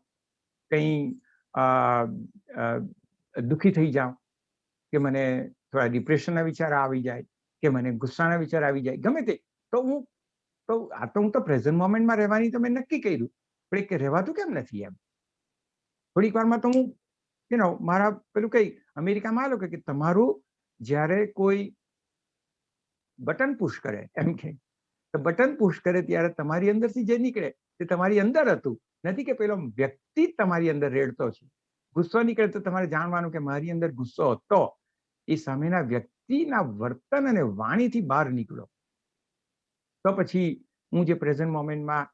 કંઈ દુઃખી થઈ જાઉં, કે મને થોડા ડિપ્રેશનના વિચાર આવી જાય કે મને ગુસ્સાના વિચાર આવી જાય, ગમે તે, તો હું તો પ્રેઝન્ટ મોમેન્ટમાં રહેવાની તો મેં નક્કી કર્યું, પણ કે રહેવાતું કેમ નથી એમ. થોડીક વારમાં તો હું મારા પેલું કઈ અમેરિકામાં આ લોકો કે તમારું જ્યારે કોઈ બટન પુશ કરે એમ કે બટન પુશ કરે ત્યારે તમારી અંદરથી જે નીકળે તે તમારી અંદર હતું, નથી કે પેલો વ્યક્તિ તમારી અંદર રેડતો છે. ગુસ્સો નીકળે તો તમારે જાણવાનું કે મારી અંદર ગુસ્સો હતો, એ સામેના વ્યક્તિના વર્તન અને વાણીથી બહાર નીકળો, તો પછી હું જે પ્રેઝન્ટ મોમેન્ટમાં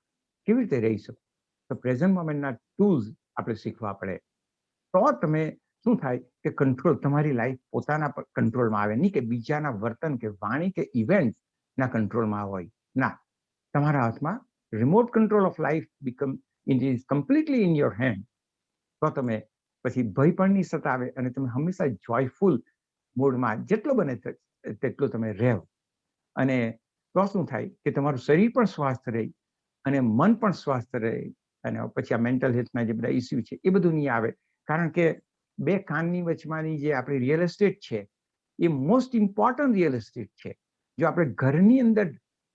કેવી રીતે રહી શકું. તો પ્રેઝન્ટ મોમેન્ટના ટૂલ્સ આપણે શીખવા પડે, તો તમે શું થાય કે કંટ્રોલ તમારી લાઈફ પોતાના કંટ્રોલમાં આવે, નહીં કે બીજાના વર્તન કે વાણી કે ઇવેન્ટના કંટ્રોલમાં હોય. ના, તમારા હાથમાં remote control of life it is completely in your hand. તો તમે પછી ભય પણ નહીં સતાવે અને તમે હંમેશા જોયફુલ મોડમાં જેટલો બને તેટલું તમે રહેવો. અને તો શું થાય કે તમારું શરીર પણ સ્વાસ્થ્ય રહે અને મન પણ સ્વાસ્થ્ય રહે. અને પછી આ મેન્ટલ હેલ્થના જે બધા ઇસ્યુ છે એ બધું નહીં આવે, કારણ કે બે કાનની વચમાંની જે આપણી રિયલ એસ્ટેટ છે એ મોસ્ટ ઇમ્પોર્ટન્ટ રિયલ એસ્ટેટ છે. જો આપણે ઘરની અંદર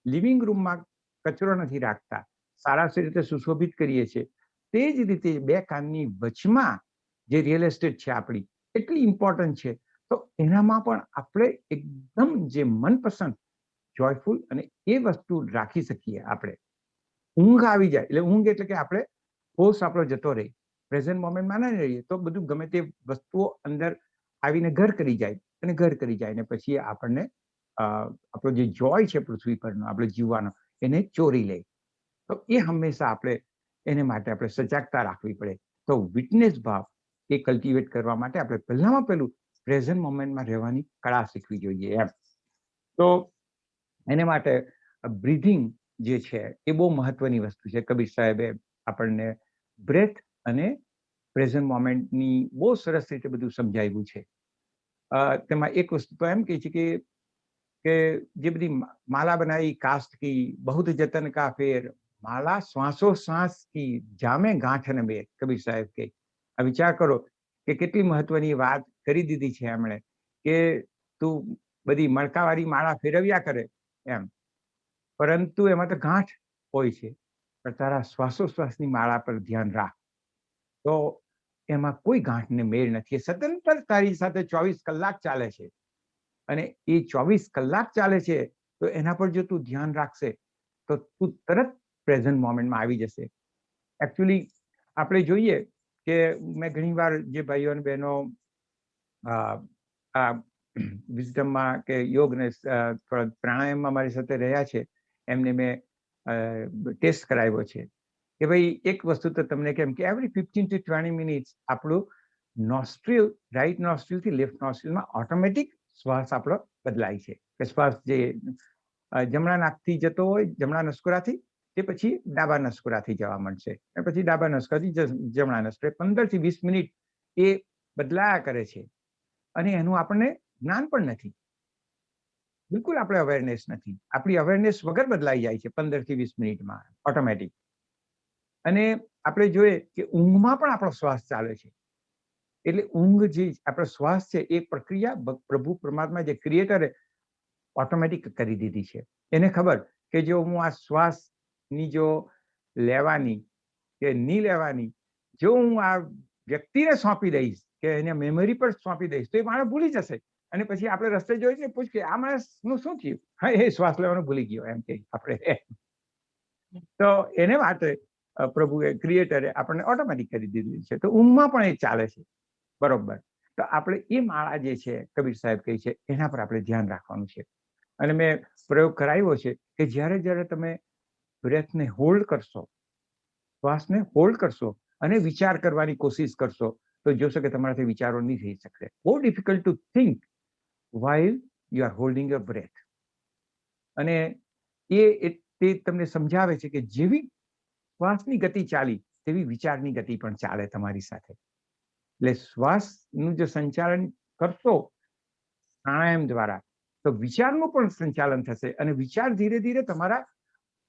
લિવિંગ રૂમમાં કચરો નથી રાખતા, સારા રીતે સુશોભિત કરીએ છીએ, તે જ રીતે બે કાનની વચમાં જે રિયલ એસ્ટેટ છે આપણી એટલી ઇમ્પોર્ટન્ટ છે. તો એનામાં પણ આપણે એકદમ જે મનપસંદ જોયફુલ અને એ વસ્તુ રાખી શકીએ. આપણે ઊંઘ આવી જાય એટલે ઊંઘ એટલે કે આપણે હોશ આપણો જતો રહે, પ્રેઝન્ટ મોમેન્ટમાં ના રહીએ તો બધું ગમે તે વસ્તુઓ અંદર આવીને ઘર કરી જાય અને ઘર કરી જાય ને પછી આપણને આપણો જે જોય છે પૃથ્વી પરનો આપણે જીવવાનો એને ચોરી લે. તો એ હંમેશા આપણે એને માટે આપણે સજાગતા રાખવી પડે. તો વિટનેસ ભાવ એ કલ્ટિવેટ કરવા માટે આપણે પહેલામાં પહેલું પ્રેઝન્ટ મોમેન્ટમાં રહેવાની કળા શીખવી જોઈએ એમ. તો એને માટે બ્રીધિંગ જે છે એ બહુ મહત્વની વસ્તુ છે. કબીર સાહેબે આપણને બ્રેથ અને પ્રેઝન્ટ મોમેન્ટની બહુ સરસ રીતે બધું સમજાવ્યું છે. તેમાં એક વસ્તુ તો એમ કહે છે કે જે બધી માલા બનાવી કાસ્ટ કી બહુત જતન કા ફેર, માલા શ્વાસો શ્વાસ કી જામે ગાંઠ અને બેર, કબીર સાહેબ કે. આ વિચાર કરો કે કેટલી મહત્વની વાત કરી દીધી છે એમણે કે તું બધી મણકાવાળી માળા ફેરવ્યા કરે એમ, પરંતુ એમાં તો ગાંઠ હોય છે, પણ તારા શ્વાસોશ્વાસની માળા પર ધ્યાન રાખ તો એમાં કોઈ ગાંઠને મેળ નથી. એ સતત તારી સાથે 24 કલાક ચાલે છે અને એ 24 કલાક ચાલે છે તો એના પર જો તું ધ્યાન રાખશે તો તું તરત પ્રેઝન્ટ મોમેન્ટમાં આવી જશે. એકચ્યુઅલી આપણે જોઈએ કે મેં ઘણીવાર જે ભાઈઓ અને બહેનો વિઝડમમાં કે યોગ ને થોડા પ્રાણાયામમાં મારી સાથે રહ્યા છે, એમને મેં ટેસ્ટ કરાવ્યો છે કે ભાઈ એક વસ્તુ તો તમને કેમ કે એવરી 15 to 20 મિનિટ્સ આપણું નોસ્ટ્રીલ, રાઈટ નોસ્ટ્રીલથી લેફ્ટ નોસ્ટ્રીલમાં ઓટોમેટિક શ્વાસ આપણો બદલાય છે. કે શ્વાસ જે જમણા નાકથી જતો હોય, જમણા નસકોરાથી, તે પછી ડાબા નસકોરાથી જવા માંડશે અને પછી ડાબા નસકોરાથી જમણા નસકોરા. 15 થી 20 મિનિટ એ બદલાયા કરે છે અને એનું આપણને જ્ઞાન પણ નથી, બિલકુલ આપણે અવેરનેસ નથી. આપણી અવેરનેસ વગર બદલાઈ જાય છે 15 થી 20 મિનિટમાં ઓટોમેટિક. અને આપણે જોઈએ કે ઊંઘમાં પણ આપણો શ્વાસ ચાલે છે. એટલે ઊંઘ જે આપણો શ્વાસ છે એ પ્રક્રિયા પ્રભુ પરમાત્મા જે ક્રિએટરે ઓટોમેટિક કરી દીધી છે. એને ખબર કે જો હું આ શ્વાસની જો લેવાની કે નહીં લેવાની જો હું આ વ્યક્તિને સોંપી દઈશ કે એને મેમરી પર સોંપી દઈશ તો એ માણસ ભૂલી જશે અને પછી આપણે રસ્તે જોઈને પૂછ કે આ માણસનું શું થયું? હા, એ શ્વાસ લેવાનું ભૂલી ગયો એમ કે આપણે. તો એને માટે પ્રભુએ ક્રિએટરે આપણને ઓટોમેટિક કરી દીધું છે. તો ઊંઘમાં પણ એ ચાલે છે બરોબર. તો આપણે એ માળા જે છે કબીર સાહેબ કહે છે એના પર આપણે ધ્યાન રાખવાનું છે. અને મેં પ્રયોગ કરાવ્યો છે કે જ્યારે તમે બ્રેથને હોલ્ડ કરશો, શ્વાસને હોલ્ડ કરશો અને વિચાર કરવાની કોશિશ કરશો તો જોશો કે તમારાથી વિચારો નહીં થઈ શકે. બહુ difficult to think while you are holding your breath. અને તે તમને સમજાવે છે કે જેવી શ્વાસની ગતિ ચાલી તેવી વિચારની ગતિ પણ ચાલે તમારી સાથે. એટલે શ્વાસનું જો સંચાલન કરશો પ્રાણાયામ દ્વારા તો વિચારનું પણ સંચાલન થશે અને વિચાર ધીરે ધીરે તમારા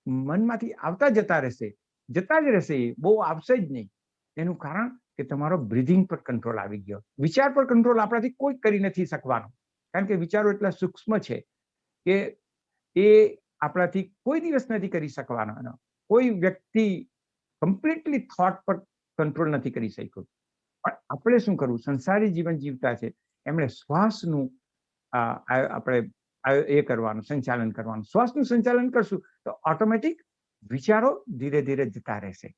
મનમાંથી આવતા જતા રહેશે, જતા જ રહેશે, બહુ આવશે જ નહીં. એનું કારણ કે તમારો બ્રીધિંગ પર કંટ્રોલ આવી ગયો. વિચાર પર કંટ્રોલ આપણાથી કોઈ કરી નથી શકવાનો. કારણ કે વિચારો એટલા સૂક્ષ્મ છે કે એ આપણાથી કોઈ દિવસ નથી કરી શકવાનો. કોઈ વ્યક્તિ કમ્પ્લીટલી થોટ પર કંટ્રોલ નથી કરી શક્યો. પણ આપણે શું કરવું? સંસારી જીવન જીવતા છે એમણે શ્વાસનું આપણે એ કરવાનું, સંચાલન કરવાનું. શ્વાસનું સંચાલન કરશું તો ઓટોમેટિક વિચારો ધીરે ધીરે જતા રહેશે,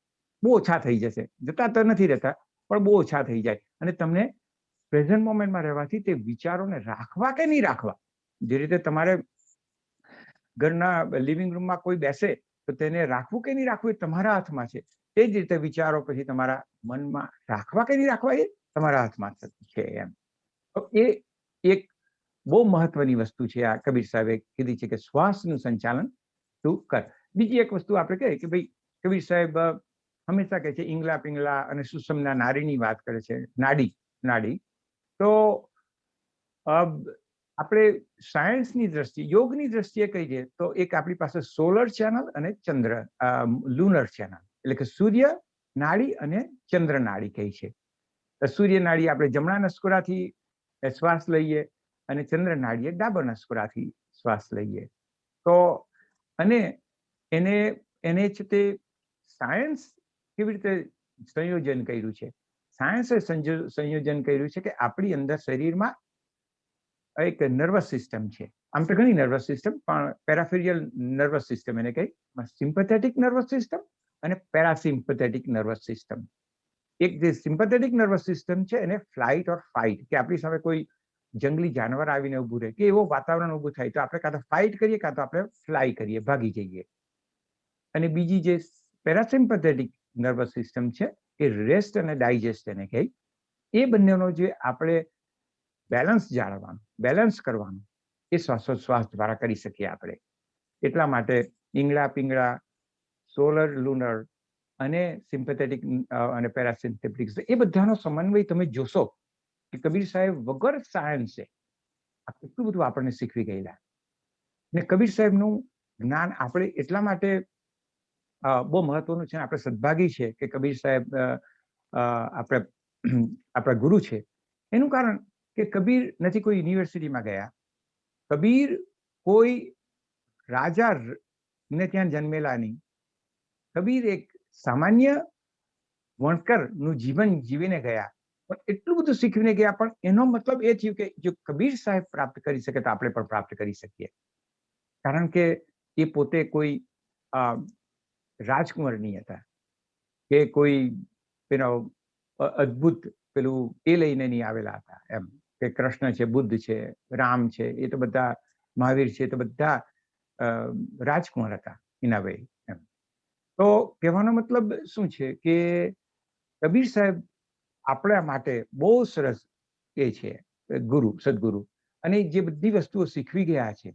બહુ ઓછા થઈ જશે. જતા તો નથી રહેતા પણ બહુ ઓછા થઈ જાય. અને તમને પ્રેઝન્ટ મોમેન્ટમાં રહેવાથી તે વિચારોને રાખવા કે નહીં રાખવા, જે રીતે તમારે ઘરના લિવિંગ રૂમમાં કોઈ બેસે તો તેને રાખવું કે નહીં રાખવું એ તમારા હાથમાં છે. તે જ રીતે વિચારો પછી તમારા મનમાં રાખવા કે નહીં રાખવા એ તમારા હાથમાં છે એમ. તો એ એક બહુ મહત્વની વસ્તુ છે આ કબીર સાહેબે કીધી છે કે શ્વાસનું સંચાલન તું કર. બીજી એક વસ્તુ આપણે કહીએ કે ભાઈ કબીર સાહેબ હંમેશા કહે છે ઈંગલા પિંગલા અને સુષમના નાડીની વાત કરે છે, નાડી. તો આપણે સાયન્સની દ્રષ્ટિએ, યોગની દ્રષ્ટિએ કહીએ તો એક આપણી પાસે સોલર ચેનલ અને લુનર ચેનલ, એટલે કે સૂર્ય નાડી અને ચંદ્ર નાડી કહી છે. સૂર્ય નાડી આપણે જમણા નસકોરાથી શ્વાસ લઈએ અને ચંદ્ર નાડીએ ડાબા નસકોરાથી શ્વાસ લઈએ. તો અને એને છે તે સાયન્સ કેવી રીતે સંયોજન કર્યું છે? સાયન્સે સંયોજન કર્યું છે કે આપણી અંદર શરીરમાં એક નર્વસ સિસ્ટમ છે. આમ તો ઘણી નર્વસ સિસ્ટમ, પણ પેરાફેરિયલ નર્વસ સિસ્ટમ એને કહી, સિમ્પેથેટિક નર્વસ સિસ્ટમ અને પેરાસિમ્પેથેટિક નર્વસ સિસ્ટમ. એક જે સિમ્પેથેટિક નર્વસ સિસ્ટમ છે એને ફ્લાઇટ ઓર ફાઇટ, કે આપણી સામે કોઈ જંગલી જાનવર આવીને ઊભું રહે કે એવો વાતાવરણ ઊભું થાય તો આપણે કાં તો ફાઇટ કરીએ કાં તો આપણે ફ્લાય કરીએ, ભાગી જઈએ. અને બીજી જે પેરાસિમ્પેથેટિક નર્વસ સિસ્ટમ છે એ રેસ્ટ અને ડાયજેસ્ટ એને કહે. એ બંનેનો જે આપણે બેલેન્સ જાળવવાનું, બેલેન્સ કરવાનું એ શ્વાસોશ્વાસ દ્વારા કરી શકીએ આપણે. એટલા માટે ઈંગળા પિંગળા, સોલર લુનર અને સિમ્પેથેટિક અને પેરાસિમ્પેથેટિક એ બધાનો સમન્વય તમે જોશો કે કબીર સાહેબ વગર સાયન્સે કેટલું બધું આપણને શીખવી ગયેલા. ને કબીર સાહેબનું જ્ઞાન આપણે એટલા માટે બહુ મહત્વનું છે. આપણે સદભાગી છે કે કબીર સાહેબ આપણા ગુરુ છે. એનું કારણ કે કબીર નથી કોઈ યુનિવર્સિટીમાં ગયા, કબીર કોઈ રાજા ને ત્યાં જન્મેલા નહીં. કબીર એક સામાન્ય વણકરનું જીવન જીવીને ગયા, પણ એટલું બધું શીખવીને ગયા. પણ એનો મતલબ એ થયું કે જો કબીર સાહેબ પ્રાપ્ત કરી શકે તો આપણે પણ પ્રાપ્ત કરી શકીએ. કારણ કે એ પોતે કોઈ રાજકુંવર નહીં હતા કે કોઈ પેલો અદ્ભુત પેલું એ લઈને નહીં આવેલા હતા એમ, કે કૃષ્ણ છે, બુદ્ધ છે, રામ છે, એ તો બધા મહાવીર છે, તો બધા રાજકુંવર હતા એના વે એમ. તો કહેવાનો મતલબ શું છે કે કબીર સાહેબ આપણા માટે બહુ સરસ એ છે ગુરુ, સદગુરુ. અને જે બધી વસ્તુઓ શીખવી ગયા છે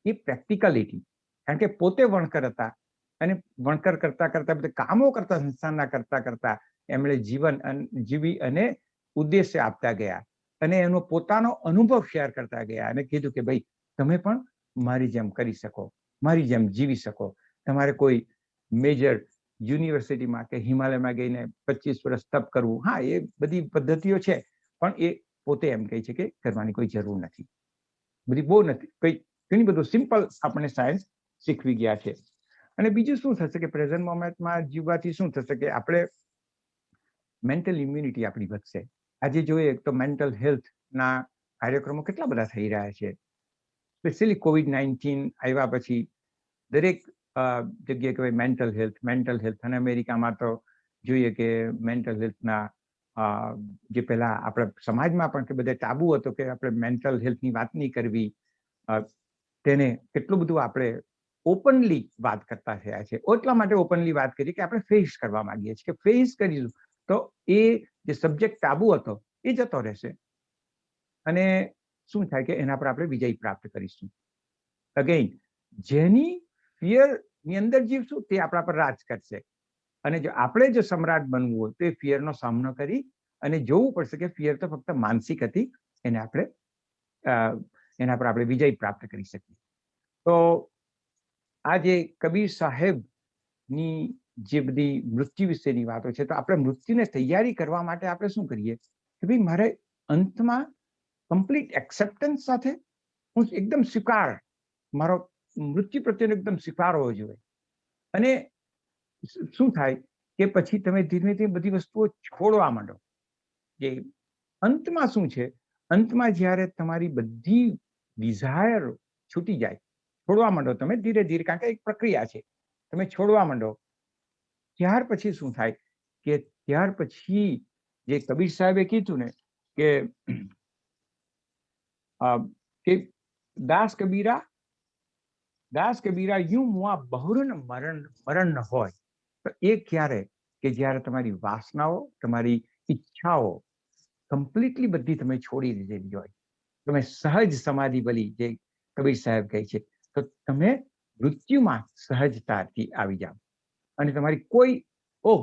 એ પ્રેક્ટિકલિટી, કારણ કે પોતે વણકર હતા અને વણકર કરતા કરતા બધા કામો કરતા, સંસ્થાના કરતા કરતા એમણે જીવન જીવી અને ઉદ્દેશ્ય આપતા ગયા અને એનો પોતાનો અનુભવ શેર કરતા ગયા અને કીધું કે ભાઈ તમે પણ મારી જેમ કરી શકો, મારી જેમ જીવી શકો. તમારે કોઈ મેજર યુનિવર્સિટીમાં કે હિમાલયમાં ગઈને 25 વર્ષ તપ કરવું, હા એ બધી પદ્ધતિઓ છે, પણ એ પોતે એમ કહે છે કે કરવાની કોઈ જરૂર નથી. બધી બહુ નથી, ઘણી બધું સિમ્પલ આપણને સાયન્સ શીખવી ગયા છે. અને બીજું શું થશે કે પ્રેઝન્ટ મોમેન્ટમાં જીવવાથી શું થશે કે આપણે મેન્ટલ ઇમ્યુનિટી આપણી વધશે. આજે જોઈએ તો મેન્ટલ હેલ્થના કાર્યક્રમો કેટલા બધા થઈ રહ્યા છે. સ્પેશિયલી COVID-19 આવ્યા પછી દરેક જગ્યાએ કહેવાય મેન્ટલ હેલ્થ. અને અમેરિકામાં તો જોઈએ કે મેન્ટલ હેલ્થના જે પહેલા આપણા સમાજમાં પણ કે બધે ટાબુ હતો કે આપણે મેન્ટલ હેલ્થની વાત નહીં કરવી, તેને કેટલું બધું આપણે ઓપનલી વાત કરતા થયા છે. એટલા માટે ઓપનલી વાત કરી કે આપણે ફેસ કરવા માંગીએ છીએ કે ફેસ કરીશું તો એ જે સબ્જેક્ટ ટાબુ હતો એ જતો રહેશે અને શું થાય કે એના પર આપણે વિજય પ્રાપ્ત કરીશું. અગેન જેની ફિયરની અંદર જીવશું તે આપણા પર રાજ કરશે. અને જો આપણે જો સમ્રાટ બનવું હોય તો એ ફિયરનો સામનો કરી અને જોવું પડશે કે ફિયર તો ફક્ત માનસિક હતી, એના પર આપણે વિજય પ્રાપ્ત કરી શકીએ. તો આ જે કબીર સાહેબની જે બધી મૃત્યુ વિશેની વાતો છે, તો આપણે મૃત્યુને તૈયારી કરવા માટે આપણે શું કરીએ કે ભાઈ મારે અંતમાં કમ્પ્લીટ એક્સેપ્ટન્સ સાથે હું એકદમ સ્વીકાર, મારો મૃત્યુ પ્રત્યેનો એકદમ સ્વીકાર હોવો જોઈએ. અને શું થાય કે પછી તમે ધીમે ધીમે બધી વસ્તુઓ છોડવા માંડો. કે અંતમાં શું છે, અંતમાં જ્યારે તમારી બધી ડિઝાયર છૂટી જાય, છોડવા માંડો તમે ધીરે ધીરે, કારણ કે એક પ્રક્રિયા છે, તમે છોડવા માંડો, ત્યાર પછી શું થાય કે ત્યાર પછી જે કબીર સાહેબે કીધું ને કે દાસ કબીરા યુ મુઆ બહુરન મરણ ન હોય. તો એ ક્યારે કે જ્યારે તમારી વાસનાઓ, તમારી ઈચ્છાઓ કમ્પ્લીટલી બધી તમે છોડી દીધેલી હોય, તમે સહજ સમાધિ બલી, જે કબીર સાહેબ કહે છે, તો તમે મૃત્યુમાં સહજતાથી આવી જાઓ. અને તમારી કોઈ,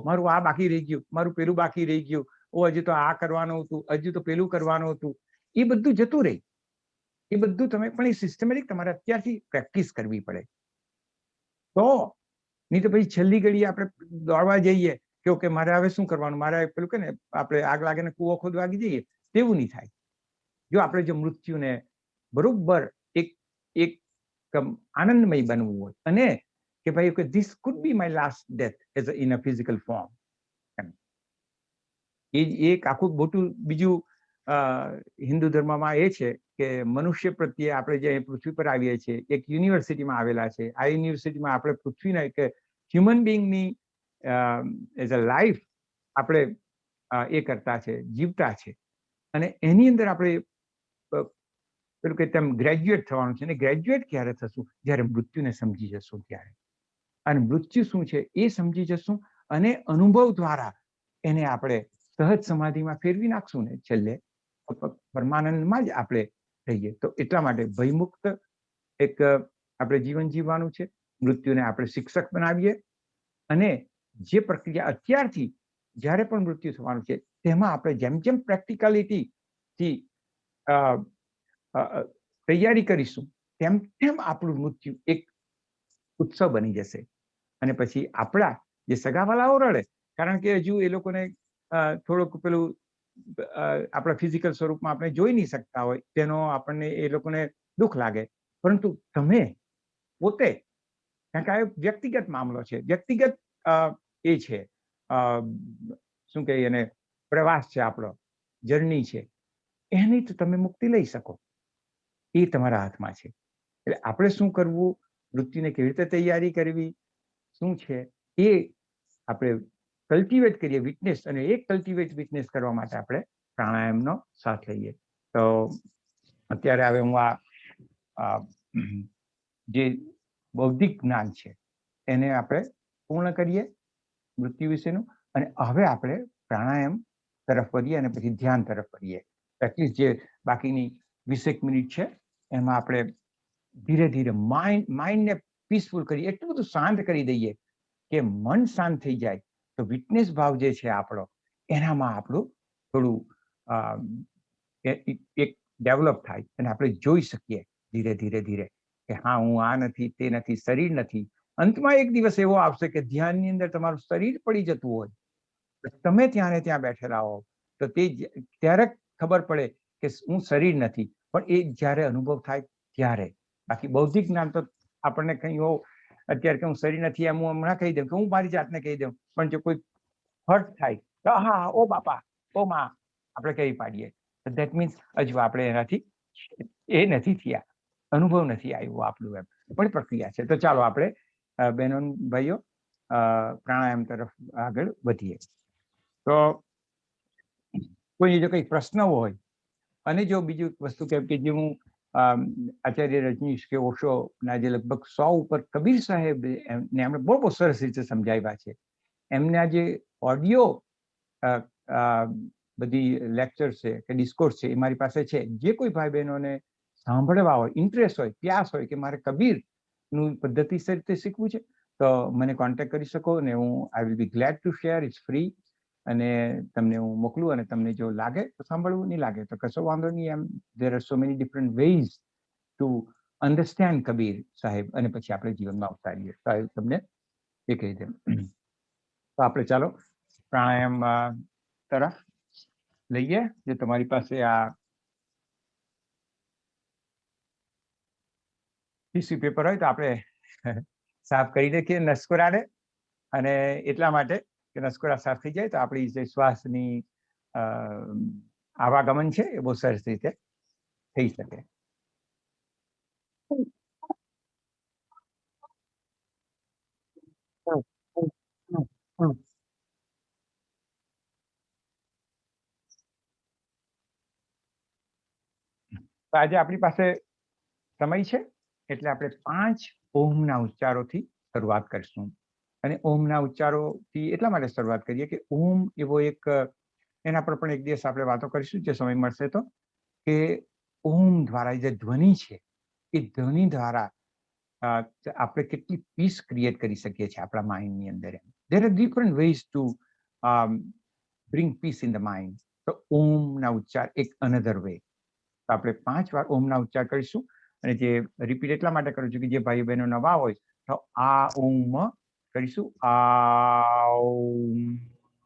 મારું આ બાકી રહી ગયું, મારું પેલું બાકી રહી ગયું, હજુ તો આ કરવાનું હતું, હજુ તો પેલું કરવાનું હતું, એ બધું જતું રહે. એ બધું તમે પણ એ સિસ્ટમેટિક તમારે અત્યારથી પ્રેક્ટિસ કરવી પડે. તો નહીં તો પછી છેલ્લી ઘડી આપણે દોડવા જઈએ કે ઓકે મારે હવે શું કરવાનું, મારે પેલું કે ને આપણે આગ લાગે ને કૂવો ખોદવા જઈએ, તેવું નહીં થાય. જો આપણે જો મૃત્યુને બરોબર એક આનંદમય બનવું હોય, અને કે ભાઈ કે this could be my last death as in a physical form, એ એક આખું મોટું બીજું હિન્દુ ધર્મમાં એ છે કે મનુષ્ય પ્રત્યે આપણે જે પૃથ્વી પર આવીએ છીએ, એક યુનિવર્સિટીમાં આવેલા છે. આ યુનિવર્સિટીમાં આપણે પૃથ્વીના એક હ્યુમન બિંગની એઝ અ લાઈફ આપણે એ કરતા છે, જીવતા છે. અને એની અંદર આપણે પેલું કે તેમ ગ્રેજ્યુએટ થવાનું છે. અને ગ્રેજ્યુએટ ક્યારે થશું? જ્યારે મૃત્યુને સમજી જશું ત્યારે. અને મૃત્યુ શું છે એ સમજી જશું, અને અનુભવ દ્વારા એને આપણે સહજ સમાધિમાં ફેરવી નાખશું ને છેલ્લે પરમાનંદમાં જ આપણે રહીએ. તો એટલા માટે ભયમુક્ત એક આપણે જીવન જીવવાનું છે. મૃત્યુને આપણે શિક્ષક બનાવીએ, અને જે પ્રક્રિયા અત્યારથી જ્યારે પણ મૃત્યુ થવાનું છે તેમાં આપણે જેમ જેમ પ્રેક્ટિકાલિટીથી તૈયારી કરીશું, તેમ તેમ આપણું મૃત્યુ એક ઉત્સવ બની જશે. અને પછી આપણા જે સગાવાલાઓ રડે, કારણ કે હજુ એ લોકોને થોડુંક પેલું આપણા ફિઝિકલ સ્વરૂપમાં આપણે જોઈ નહીં શકતા હોય, તેનો આપણને એ લોકોને દુઃખ લાગે. પરંતુ તમે પોતે, કારણ કે આ વ્યક્તિગત મામલો છે, વ્યક્તિગત એ છે, શું કહીએ એને, પ્રવાસ છે, આપણો જર્ની છે, એની તો તમે મુક્તિ લઈ શકો. એ તમારા હાથમાં છે. એટલે આપણે શું કરવું, મૃત્યુને કેવી રીતે તૈયારી કરવી, શું છે એ આપણે કલ્ટિવેટ કરીએ વિટનેસ. અને એ કલ્ટિવેટ વિટનેસ કરવા માટે આપણે પ્રાણાયામનો સાથ લઈએ. તો અત્યારે હવે હું આ જે બૌદ્ધિક જ્ઞાન છે એને આપણે પૂર્ણ કરીએ મૃત્યુ વિશેનું, અને હવે આપણે પ્રાણાયામ તરફ વધીએ અને પછી ધ્યાન તરફ વધીએ. એટલીસ્ટ જે બાકીની 20 મિનિટ છે એમાં આપણે ધીરે ધીરે માઇન્ડને પીસફુલ કરીએ, એટલું બધું શાંત કરી દઈએ કે મન શાંત થઈ જાય. તો વિટનેસ ભાવ જે છે આપણો, એનામાં આપણું થોડું એક ડેવલપ થાય, અને આપણે જોઈ શકીએ ધીરે ધીરે ધીરે કે હા, હું આ નથી, તે નથી, શરીર નથી. અંતમાં એક દિવસ એવો આવશે કે ધ્યાનની અંદર તમારું શરીર પડી જતું હોય, તમે ત્યાં ને ત્યાં બેઠેલા હો, તો તે ત્યારે ખબર પડે કે હું શરીર નથી. પણ એ જ્યારે અનુભવ થાય ત્યારે. બાકી બૌદ્ધિક જ્ઞાન તો આપણને કઈ અત્યારે કે હું શરીર નથી એમ હું હમણાં કહી દઉં, કે હું મારી જાતને કહી દઉં, પણ જો કોઈ હર્ટ થાય તો હા, ઓ બાપા, ઓ માં, આપણે કહી પાડીએ. ધેટ મીન્સ હજુ આપણે એનાથી એ નથી થયા, અનુભવ નથી આવ્યો આપણું, એમ પણ પ્રક્રિયા છે. તો ચાલો આપણે બહેનો ભાઈઓ પ્રાણાયામ તરફ આગળ વધીએ. તો કોઈ જો કઈ પ્રશ્ન હોય, અને જો બીજું વસ્તુ કે જે હું આચાર્ય રજનીશ કે ઓશો ના જે લગભગ 100 ઉપર કબીર સાહેબ ને એમણે બહુ સરસ રીતે સમજાવ્યા છે. એમના જે ઓડિયો બધી લેક્ચર છે કે ડિસ્કોર્સ છે એ મારી પાસે છે. જે કોઈ ભાઈ બહેનોને સાંભળવા હોય, ઇન્ટરેસ્ટ હોય, પ્યાસ હોય કે મારે કબીરનું પદ્ધતિસર રીતે શીખવું છે, તો મને કોન્ટેક્ટ કરી શકો. ને હું I will be glad to share. It's free. અને તમને હું મોકલું, અને તમને જો લાગે તો સાંભળવું, નહીં લાગે તો કશો વાંધો નહીં. એમ there are so many different ways to understand Kabir સાહેબ, અને પછી આપણે જીવનમાં ઉતારીએ. સાહેબ તમને એ કહી દે. તો આપણે ચાલો પ્રાણાયામ તરફ લઈએ. જે તમારી પાસે આ ટીસ્યુ પેપર હોય તો આપણે સાફ કરી નાખીએ નસકોરાને, અને એટલા માટે કે નસકોરા સાફ થઈ જાય તો આપણી જે શ્વાસની આવાગમન છે એ બહુ સરસ રીતે થઈ શકે. તો આજે આપણી પાસે સમય છે એટલે આપણે 5 ઓમના ઉચ્ચારોથી શરૂઆત કરીશું. અને ઓમના ઉચ્ચારોથી એટલા માટે શરૂઆત કરીએ કે ઓમ એવો એક, એના પર પણ એક દિવસ આપણે વાતો કરીશું જે સમય મળશે તો, કે ઓમ દ્વારા જે ધ્વનિ છે એ ધ્વનિ દ્વારા આપણે કેટલી પીસ ક્રિએટ કરી શકીએ છીએ આપણા માઇન્ડની અંદર. There are different ways to bring peace in the mind. તો ઓમના ઉચ્ચાર એક અનધર વે. તો આપણે 5 વાર ઓમના ઉચ્ચાર કરીશું. અને જે રિપીટ એટલા માટે કરું છું કે જે ભાઈ બહેનો નવા હોય તો આ ઓમ કરીશું, આ ઓમ,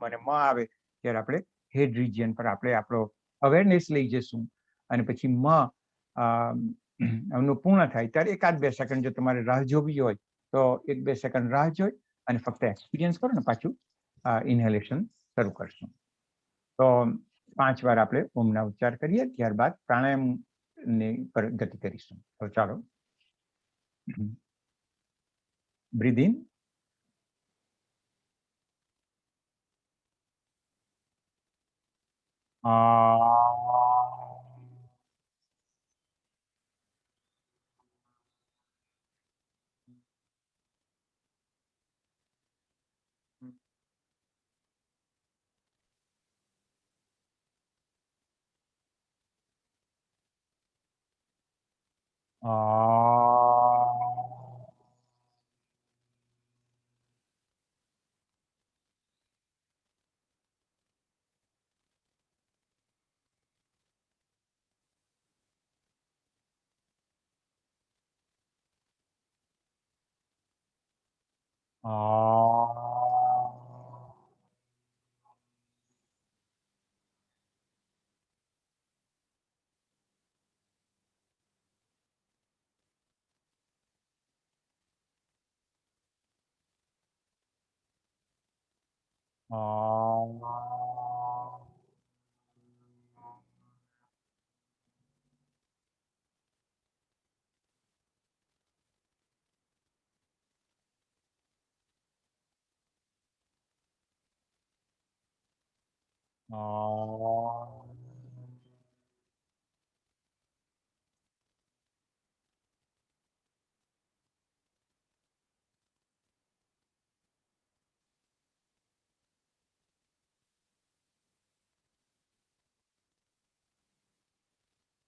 અને મ આવે ત્યારે આપણે હેડ રિજિયન પર આપણે આપણો અવેરનેસ લઈ જશું. અને પછી નું પૂર્ણ થાય ત્યારે 1-2 સેકન્ડ જો તમારે રાહ જોવી હોય તો 1-2 સેકન્ડ રાહ જોઈ અને ફક્ત એક્સપિરિયન્સ કરો ને પાછું ઇન્હેલેશન શરૂ કરશું. તો 5 વાર આપણે ઓમના ઉચ્ચાર કરીએ, ત્યારબાદ પ્રાણાયામની પર ગતિ કરીશું. તો ચાલો, બ્રીથ ઇન,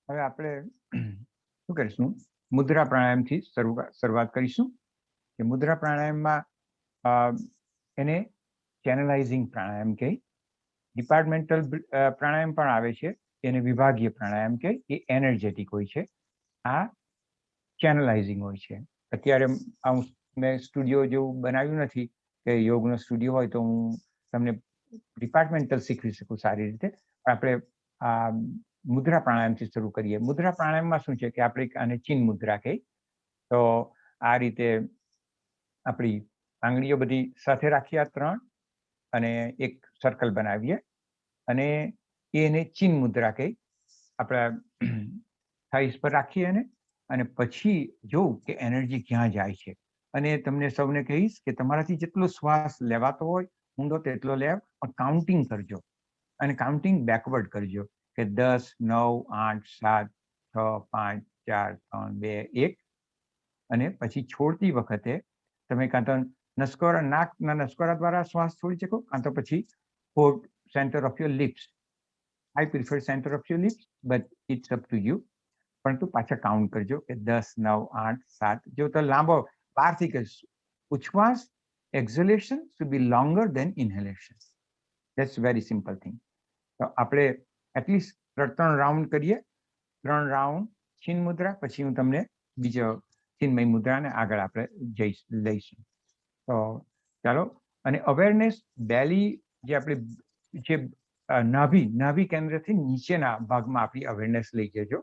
હવે આપણે શું કરીશું, મુદ્રા પ્રાણાયામથી શરૂઆત કરીશું. કે મુદ્રા પ્રાણાયામમાં એને ચેનલાઇઝિંગ પ્રાણાયામ કહે. ડિપાર્ટમેન્ટલ પ્રાણાયામ પણ આવે છે, એને વિભાગીય પ્રાણાયામ કહે. એ એનર્જેટિક હોય છે, આ ચેનલાઇઝિંગ હોય છે. અત્યારે મેં સ્ટુડિયો જેવું બનાવ્યું નથી કે યોગનો સ્ટુડિયો હોય તો હું તમને ડિપાર્ટમેન્ટલ શીખવી શકું સારી રીતે. આપણે આ મુદ્રા પ્રાણાયામથી શરૂ કરીએ. મુદ્રા પ્રાણાયામમાં શું છે કે આપણે આને ચીન મુદ્રા કહે. તો આ રીતે આપણી આંગળીઓ બધી સાથે રાખીએ, આ 3, અને એક સર્કલ બનાવીએ, અને એને ચીન મુદ્રા કહે. આપણા થાઈસ પર રાખીએ એને, અને પછી જોઉં કે એનર્જી ક્યાં જાય છે. અને તમને સૌને કહીશ કે તમારાથી જેટલો શ્વાસ લેવાતો હોય ઊંડો તેટલો લેવ, પણ કાઉન્ટિંગ કરજો, અને કાઉન્ટિંગ બેકવર્ડ કરજો કે 10, 9, 8, 7, 6, 5, 4, 3, 2, 1. અને પછી છોડતી વખતે તમે કાં તો નસકોરા, નાકના નસકોરા દ્વારા શ્વાસ છોડી શકો, કાં તો પછી centre of your lips. I prefer centre of your lips, but it's up to you. પરંતુ પાછા કાઉન્ટ કરજો કે 10, 9, 8, 7. જો તો લાંબો બહારથી કહીશું, ઉચ્છ્વાસ, એક્ઝલેશન should be longer than inhalation. That's very simple thing. તો આપણે એટલીસ્ટ 3 રાઉન્ડ કરીએ. 3 રાઉન્ડ ચીન મુદ્રા, પછી હું તમને બીજો ચિન્મય મુદ્રાને આગળ આપણે લઈશું. તો ચાલો, અને અવેરનેસ બેલી જે આપણે જે નાભી કેન્દ્રથી નીચેના ભાગમાં આપણી અવેરનેસ લઈ જજો,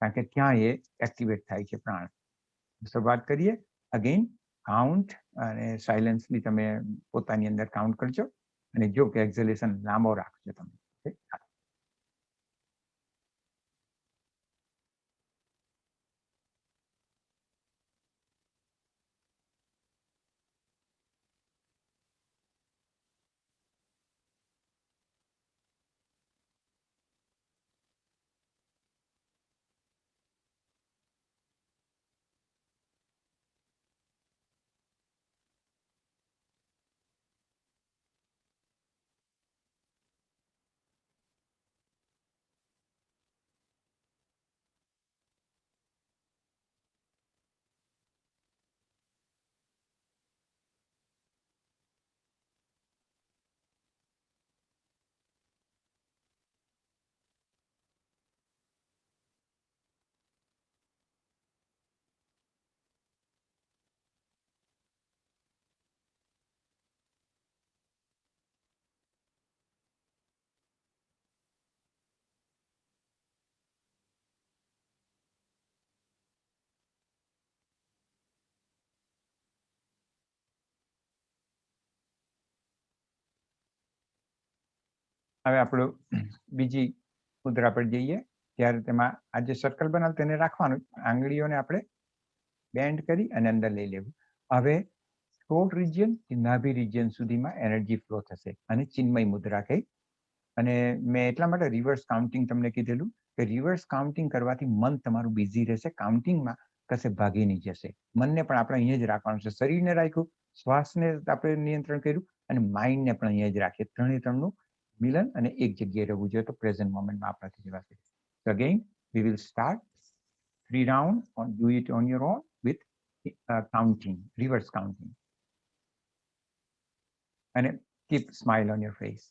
કારણ કે ત્યાં એ એક્ટિવેટ થાય છે પ્રાણ. શરૂઆત કરીએ. અગેન કાઉન્ટ અને સાયલન્સલી તમે પોતાની અંદર કાઉન્ટ કરજો અને જો કે એક્ઝેલેશન લાંબો રાખજો તમે. Okay? હવે આપણું બીજી મુદ્રા પર જઈએ ત્યારે તેમાં આ જે સર્કલ બનાવ તેને રાખવાનું, આંગળીઓને આપણે બેન્ડ કરી અને અંદર લઈ લેવું. હવે થ્રોટ રિજિયન થી નાભી રિજિયન સુધીમાં એનર્જી ફ્લો થશે અને ચિન્મય મુદ્રા કહી. અને મેં એટલા માટે રિવર્સ કાઉન્ટિંગ તમને કીધેલું કે રિવર્સ કાઉન્ટિંગ કરવાથી મન તમારું બિઝી રહેશે, કાઉન્ટિંગમાં કશે ભાગી નહીં જશે. મનને પણ આપણે અહીંયા જ રાખવાનું છે. શરીરને રાખ્યું, શ્વાસને આપણે નિયંત્રણ કર્યું અને માઇન્ડને પણ અહીંયા જ રાખીએ. ત્રણનું મિલન અને એક જગ્યાએ રહેવું જોઈએ તો પ્રેઝન્ટ મોમેન્ટમાં આપણાથી જવાશે. So again, we will start 3 rounds on do it on your own with counting, reverse counting. And keep smile on your face.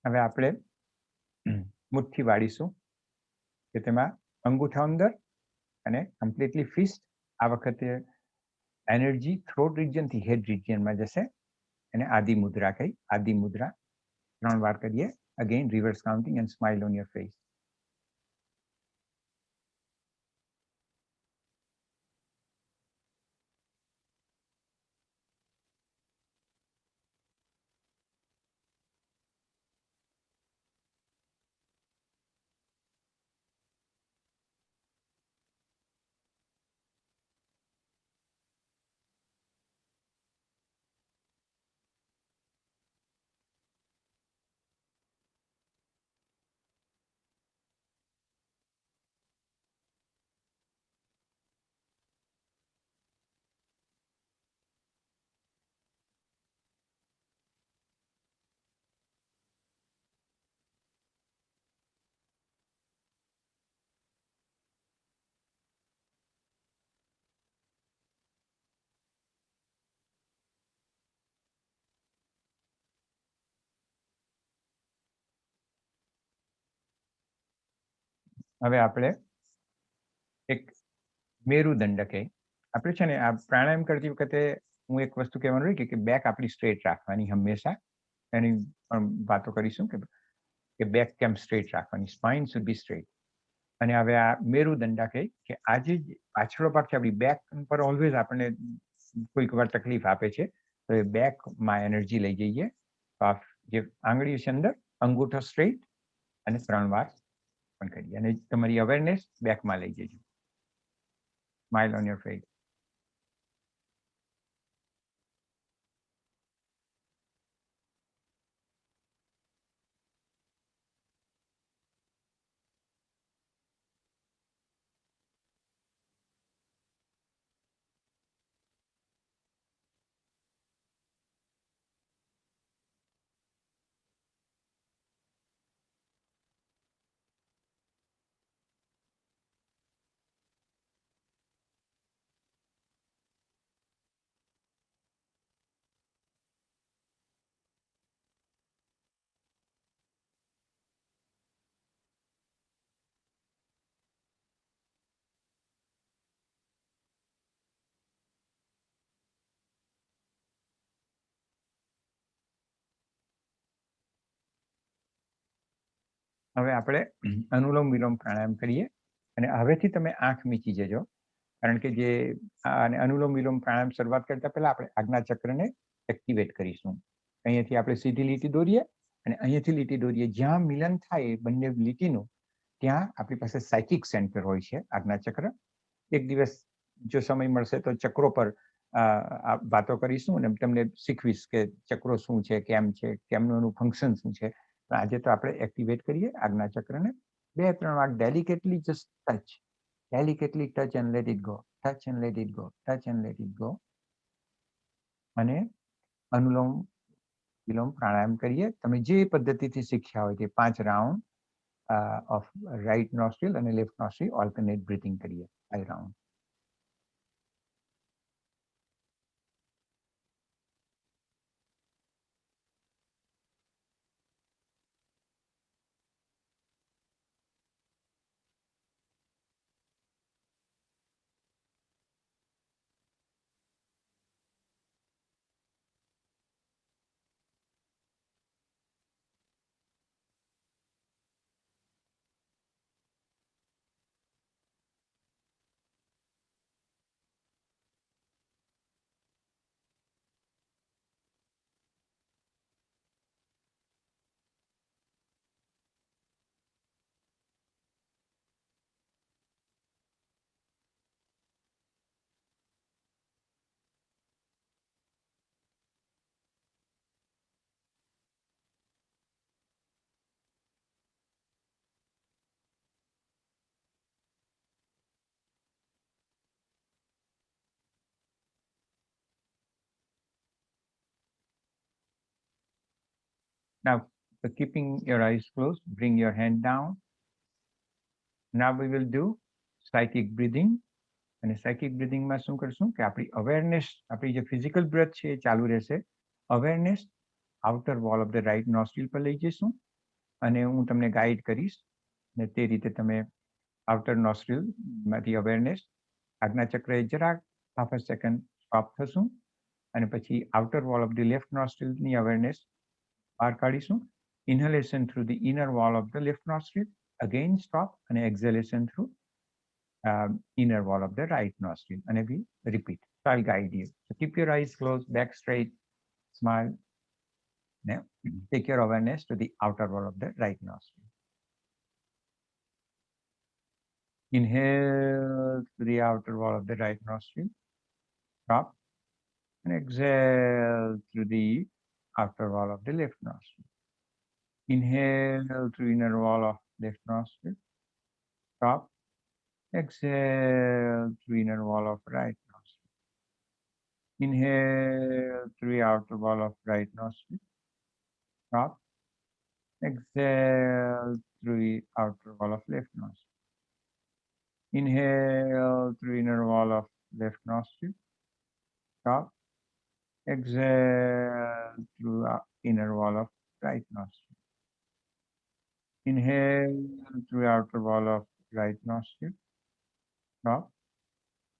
હવે આપણે મુઠ્ઠી વાળીશું કે તેમાં અંગૂઠા અંદર અને કમ્પ્લીટલી ફિસ્ટ. આ વખતે એનર્જી થ્રોટ રિજિયન થી હેડ રિજિયનમાં જશે અને આદિ મુદ્રા કહી. આદિ મુદ્રા 3 વાર કરીએ. Again reverse counting and smile on your face. હવે આપણે એક મેરુદંડ કહે. આપણે છે ને આ પ્રાણાયામ કરતી વખતે હું એક વસ્તુ કહેવાનું રહી કે બેક આપણી સ્ટ્રેટ રાખવાની હંમેશા. એની પણ વાતો કરીશું કે બેક કેમ સ્ટ્રેટ રાખવાની, સ્પાઇન શુડ બી સ્ટ્રેટ. અને હવે આ મેરુદંડા કે આજે પાછળનો ભાગ છે આપણી બેક પર ઓલવેઝ આપણને કોઈક વાર તકલીફ આપે છે, તો એ બેકમાં એનર્જી લઈ જઈએ. તો આ જે આંગળી છે અંદર, અંગૂઠો સ્ટ્રેટ અને 3 વાર પણ કરીએ અને તમારી અવેરનેસ બેકમાં લઈ જજો. Smile on your face. હવે આપણે અનુલોમ વિલોમ પ્રાણાયામ કરીએ અને હવેથી તમે આંખ મીચી જજો, કારણ કે જે અનુલોમ વિલોમ પ્રાણાયામ શરૂઆત કરતા પહેલા આપણે આજ્ઞાચક્રને એક્ટિવેટ કરીશું. અહીંયાથી આપણે સીધી લીટી દોરીએ અને અહીંયાથી લીટી દોરીએ, જ્યાં મિલન થાય બંને લીટીનું ત્યાં આપણી પાસે સાયકિક સેન્ટર હોય છે આજ્ઞાચક્ર. એક દિવસ જો સમય મળશે તો ચક્રો પર વાતો કરીશું અને તમને શીખવીશ કે ચક્રો શું છે, કેમ છે, કેમનું એનું ફંક્શન શું છે. આજે તો આપણે એક્ટિવેટ કરીએ આજ્ઞાચક્રને. 2-3 વાર delicately just touch, delicately touch and let it go, touch and let it go, touch and let it go. અને અનુલોમ વિલોમ પ્રાણાયામ કરીએ. તમે જે પદ્ધતિથી શીખ્યા હોય તે 5 રાઉન્ડ ઓફ રાઈટ નોસ્ટ્રીલ અને લેફ્ટ નોસ્ટ્રીલ ઓલ્ટરનેટ બ્રીથિંગ કરીએ, 5 round. Now, keeping your eyes closed, bring your hand down. Now we will do psychic breathing. અને સાયકિક બ્રીથિંગમાં શું કરશું કે આપણી અવેરનેસ, આપણી જે ફિઝિકલ બ્રેથ છે એ ચાલુ રહેશે. Awareness outer wall of the right nostril પર લઈ જઈશું અને હું તમને ગાઈડ કરીશ ને તે રીતે તમે આઉટર નોસ્ટ્રીલમાંથી અવેરનેસ આજ્ઞાચક્રએ જરાક હાફ અ સેકન્ડ સ્ટોપ થશું અને પછી outer wall of the left નોસ્ટ્રીલની અવેરનેસ બહાર કાઢીશું. Inhalation through the inner wall of the left nostril, again stop, અને exhalation through inner wall of the right nostril, and we repeat. So I'll guide you. So keep your eyes closed, back straight, smile. Now take your awareness to the outer wall of the right nostril. Inhale to the outer wall of the right nostril. Stop. And exhale through the outer wall of the left nostril. Inhale through inner wall of left nostril. Stop. Exhale through inner wall of right nostril. Inhale through outer wall of right nostril. Stop. Exhale through outer wall of left nostril. Inhale through inner wall of left nostril. Stop. Exhale through inner wall of right nostril. Inhale through outer wall of right nostril. Stop.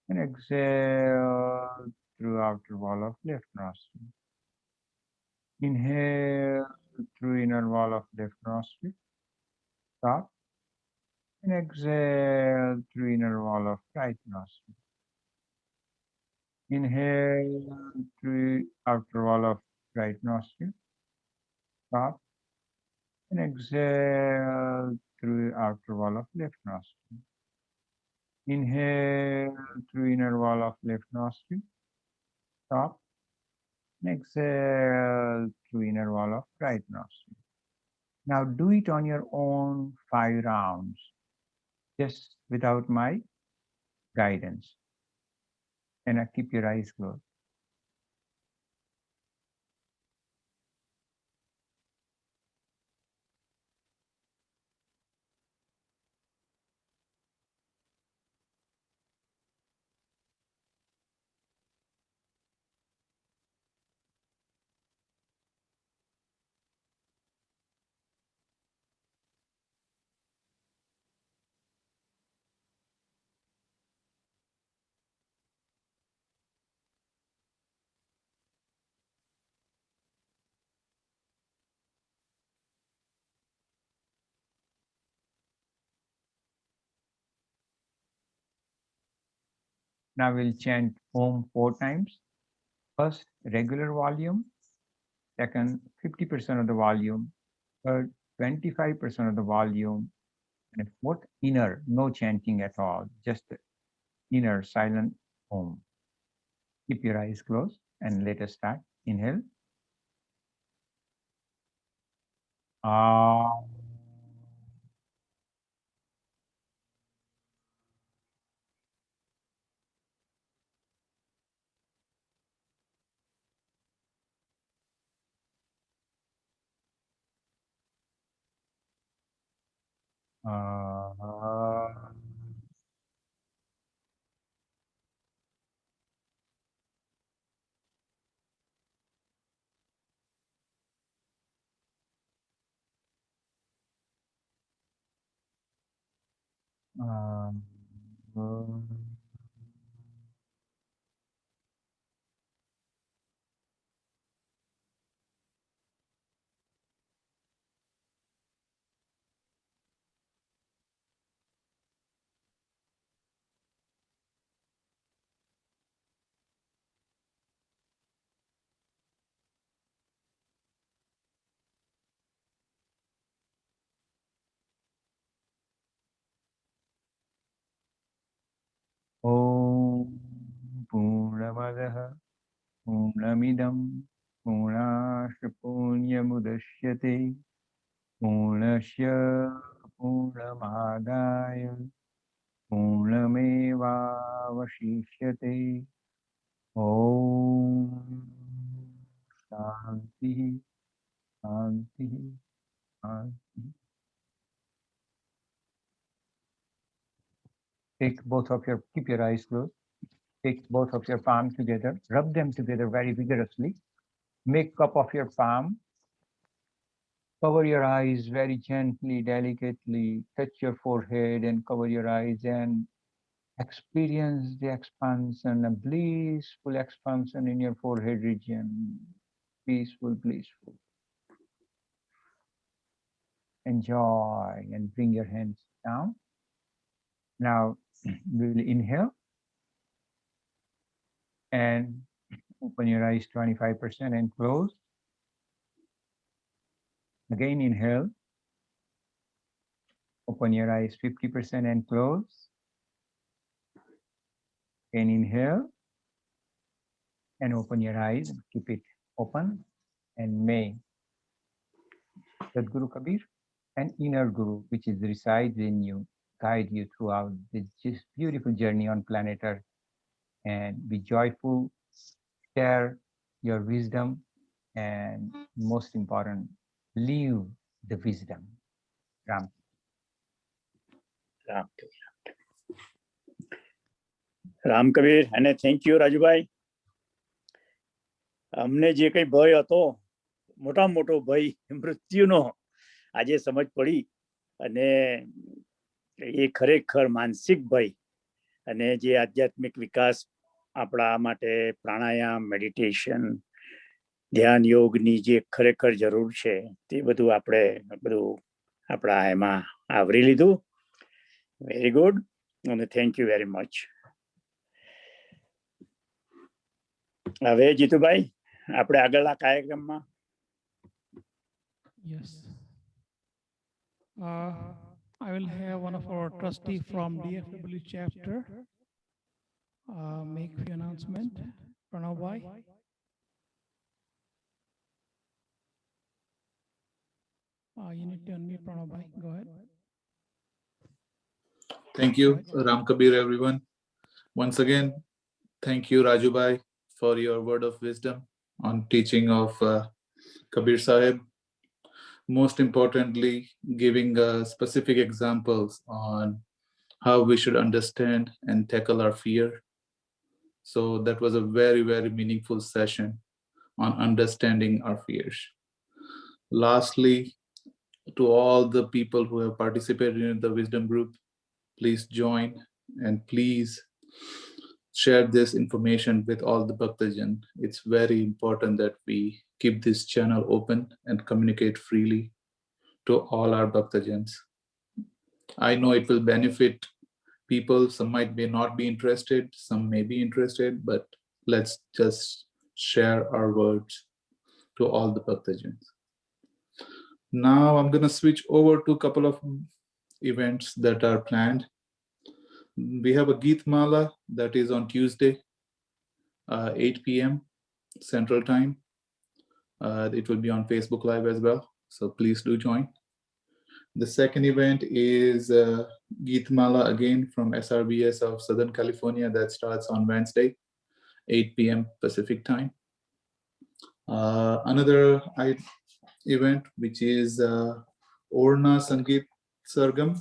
And exhale through outer wall of left nostril. Inhale through inner wall of left nostril. Stop. And exhale through inner wall of right nostril. Inhale through outer wall of right nostril. Stop. And exhale through outer wall of left nostril. Inhale through inner wall of left nostril. Stop. And exhale through inner wall of right nostril. Now do it on your own 5 rounds, just without my guidance. And keep your eyes closed. Now we'll chant Om 4 times. First, regular volume. Second, 50% of the volume. Third, 25% of the volume. And fourth, inner, no chanting at all, just the inner silent Om. Keep your eyes closed and let us start. Inhale. Om Purnamadaha Purnamidam Purnasya Punyamudashyate Purnasya Purnamadaya Purnamevavashishyate. Om Shanti Shanti Shanti. Keep your eyes closed. Take both of your palms together, rub them together very vigorously. Make cup of your palm. Cover your eyes very gently, delicately. Touch your forehead and cover your eyes and experience the expansion, a blissful expansion in your forehead region. Peaceful, blissful. Enjoy and bring your hands down. Now we will inhale and open your eyes 25% and close. Again, inhale. Open your eyes 50% and close. Again, inhale and open your eyes. Keep it open. And may Sadguru Kabir and inner Guru, which is resides in you, guide you throughout this just beautiful journey on planet Earth. And be joyful, share your wisdom, and most important, live the wisdom. Ram. Ram Kabir અને thank you Rajubhai. અમને જે કઈ ભય હતો, મોટા મોટો ભય મૃત્યુનો, આજે સમજ પડી. અને એ ખરેખર માનસિક ભય અને જે આધ્યાત્મિક વિકાસ આપણા માટે પ્રાણાયામ, મેડિટેશન, ધ્યાન યોગની જે ખરેખર જરૂર છે તે બધું આપણે આપણા એમાં આવરી લીધું. વેરી ગુડ અને થેન્ક યુ વેરી મચ. હવે જીતુભાઈ આપણે આગળના કાર્યક્રમમાં. Yes. I will have one of our trustee from DFW chapter make the announcement. Pranav Bhai. You need to unmute Pranav Bhai. Go ahead. Thank you, Ram Kabir, everyone. Once again, thank you, Raju Bhai, for your word of wisdom on teaching of Kabir Sahib. Most importantly, giving specific examples on how we should understand and tackle our fear. So that was a very, very meaningful session on understanding our fears. Lastly, to all the people who have participated in the wisdom group, please join and please share this information with all the Bhaktajan. It's very important that we keep this channel open and communicate freely to all our Bhaktajans. I know it will benefit people. Some might not be interested, some may be interested, but let's just share our words to all the Bhaktajans. Now I'm going to switch over to a couple of events that are planned. We have a Geet Mala that is on Tuesday, 8 p.m. Central Time. It will be on Facebook Live as well, so please do join. The second event is Geet Mala again from SRBS of Southern California that starts on Wednesday, 8 p.m. Pacific Time. Another event, which is Orna Sangeet Sargam.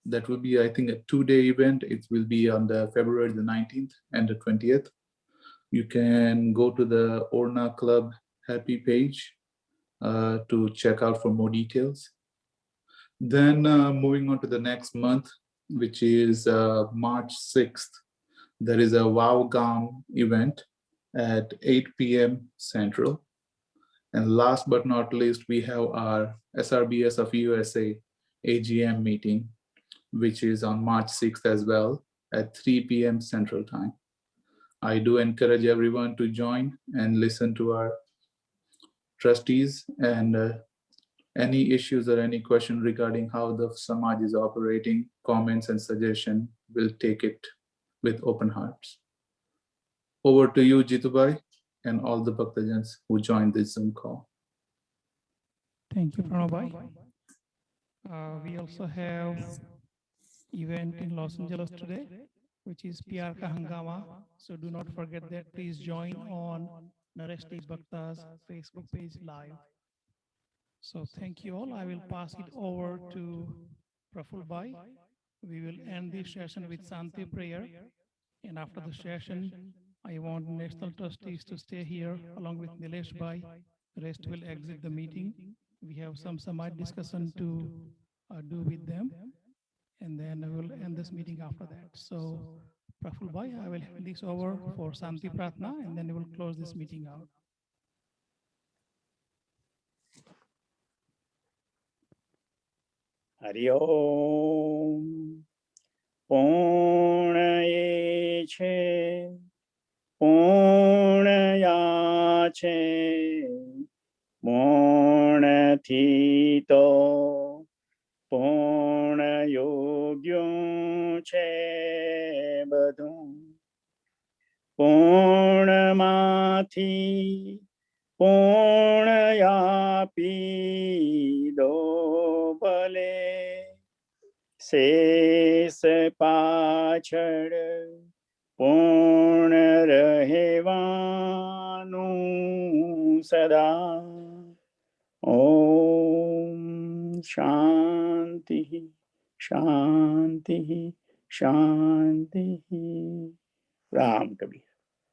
That will be, I think, a 2-day event. It will be on the February the 19th and the 20th. You can go to the Orna Club Happy page to check out for more details. Then moving on to the next month, which is March 6th, there is a Wow Gam event at 8 p.m. Central. And last but not least, we have our SRBS of USA AGM meeting, which is on March 6th as well at 3 p.m. Central Time. I do encourage everyone to join and listen to our trustees, and any issues or any question regarding how the Samaj is operating, comments and suggestion, will take it with open hearts. Over to you, Jitubai, and all the Bhaktajans who joined this Zoom call. Thank you, Pranav Bhai. We also have event in Los Angeles today, which is PR Ka Hangama. So do not forget that. Please join on Nareshti Bhakta's Facebook page live. So thank you all. I will pass it over to Praful Bhai. We will end this session with Santi prayer. And after the session, I want national trustees to stay here along with Nilesh Bhai. The rest will exit the meeting. We have some Samaj discussion to do with them. And then I will end this meeting after that. So Praful Bhai, I will hand this over for Santi Pratna, and then we will close this meeting out. Hari ઓમ. પૂર્ણયે છે પૂર્ણયા છે પૂર્ણથી તો પૂર્ણયોગ્યું છે બધું. પૂર્ણમાંથી પૂર્ણયાપી દો ભલે શેષ પાછળ પૂર્ણ રહેવાનું સદા. ઓમ શાંતિ શાંતિ શાંતિ. રામ કબીર.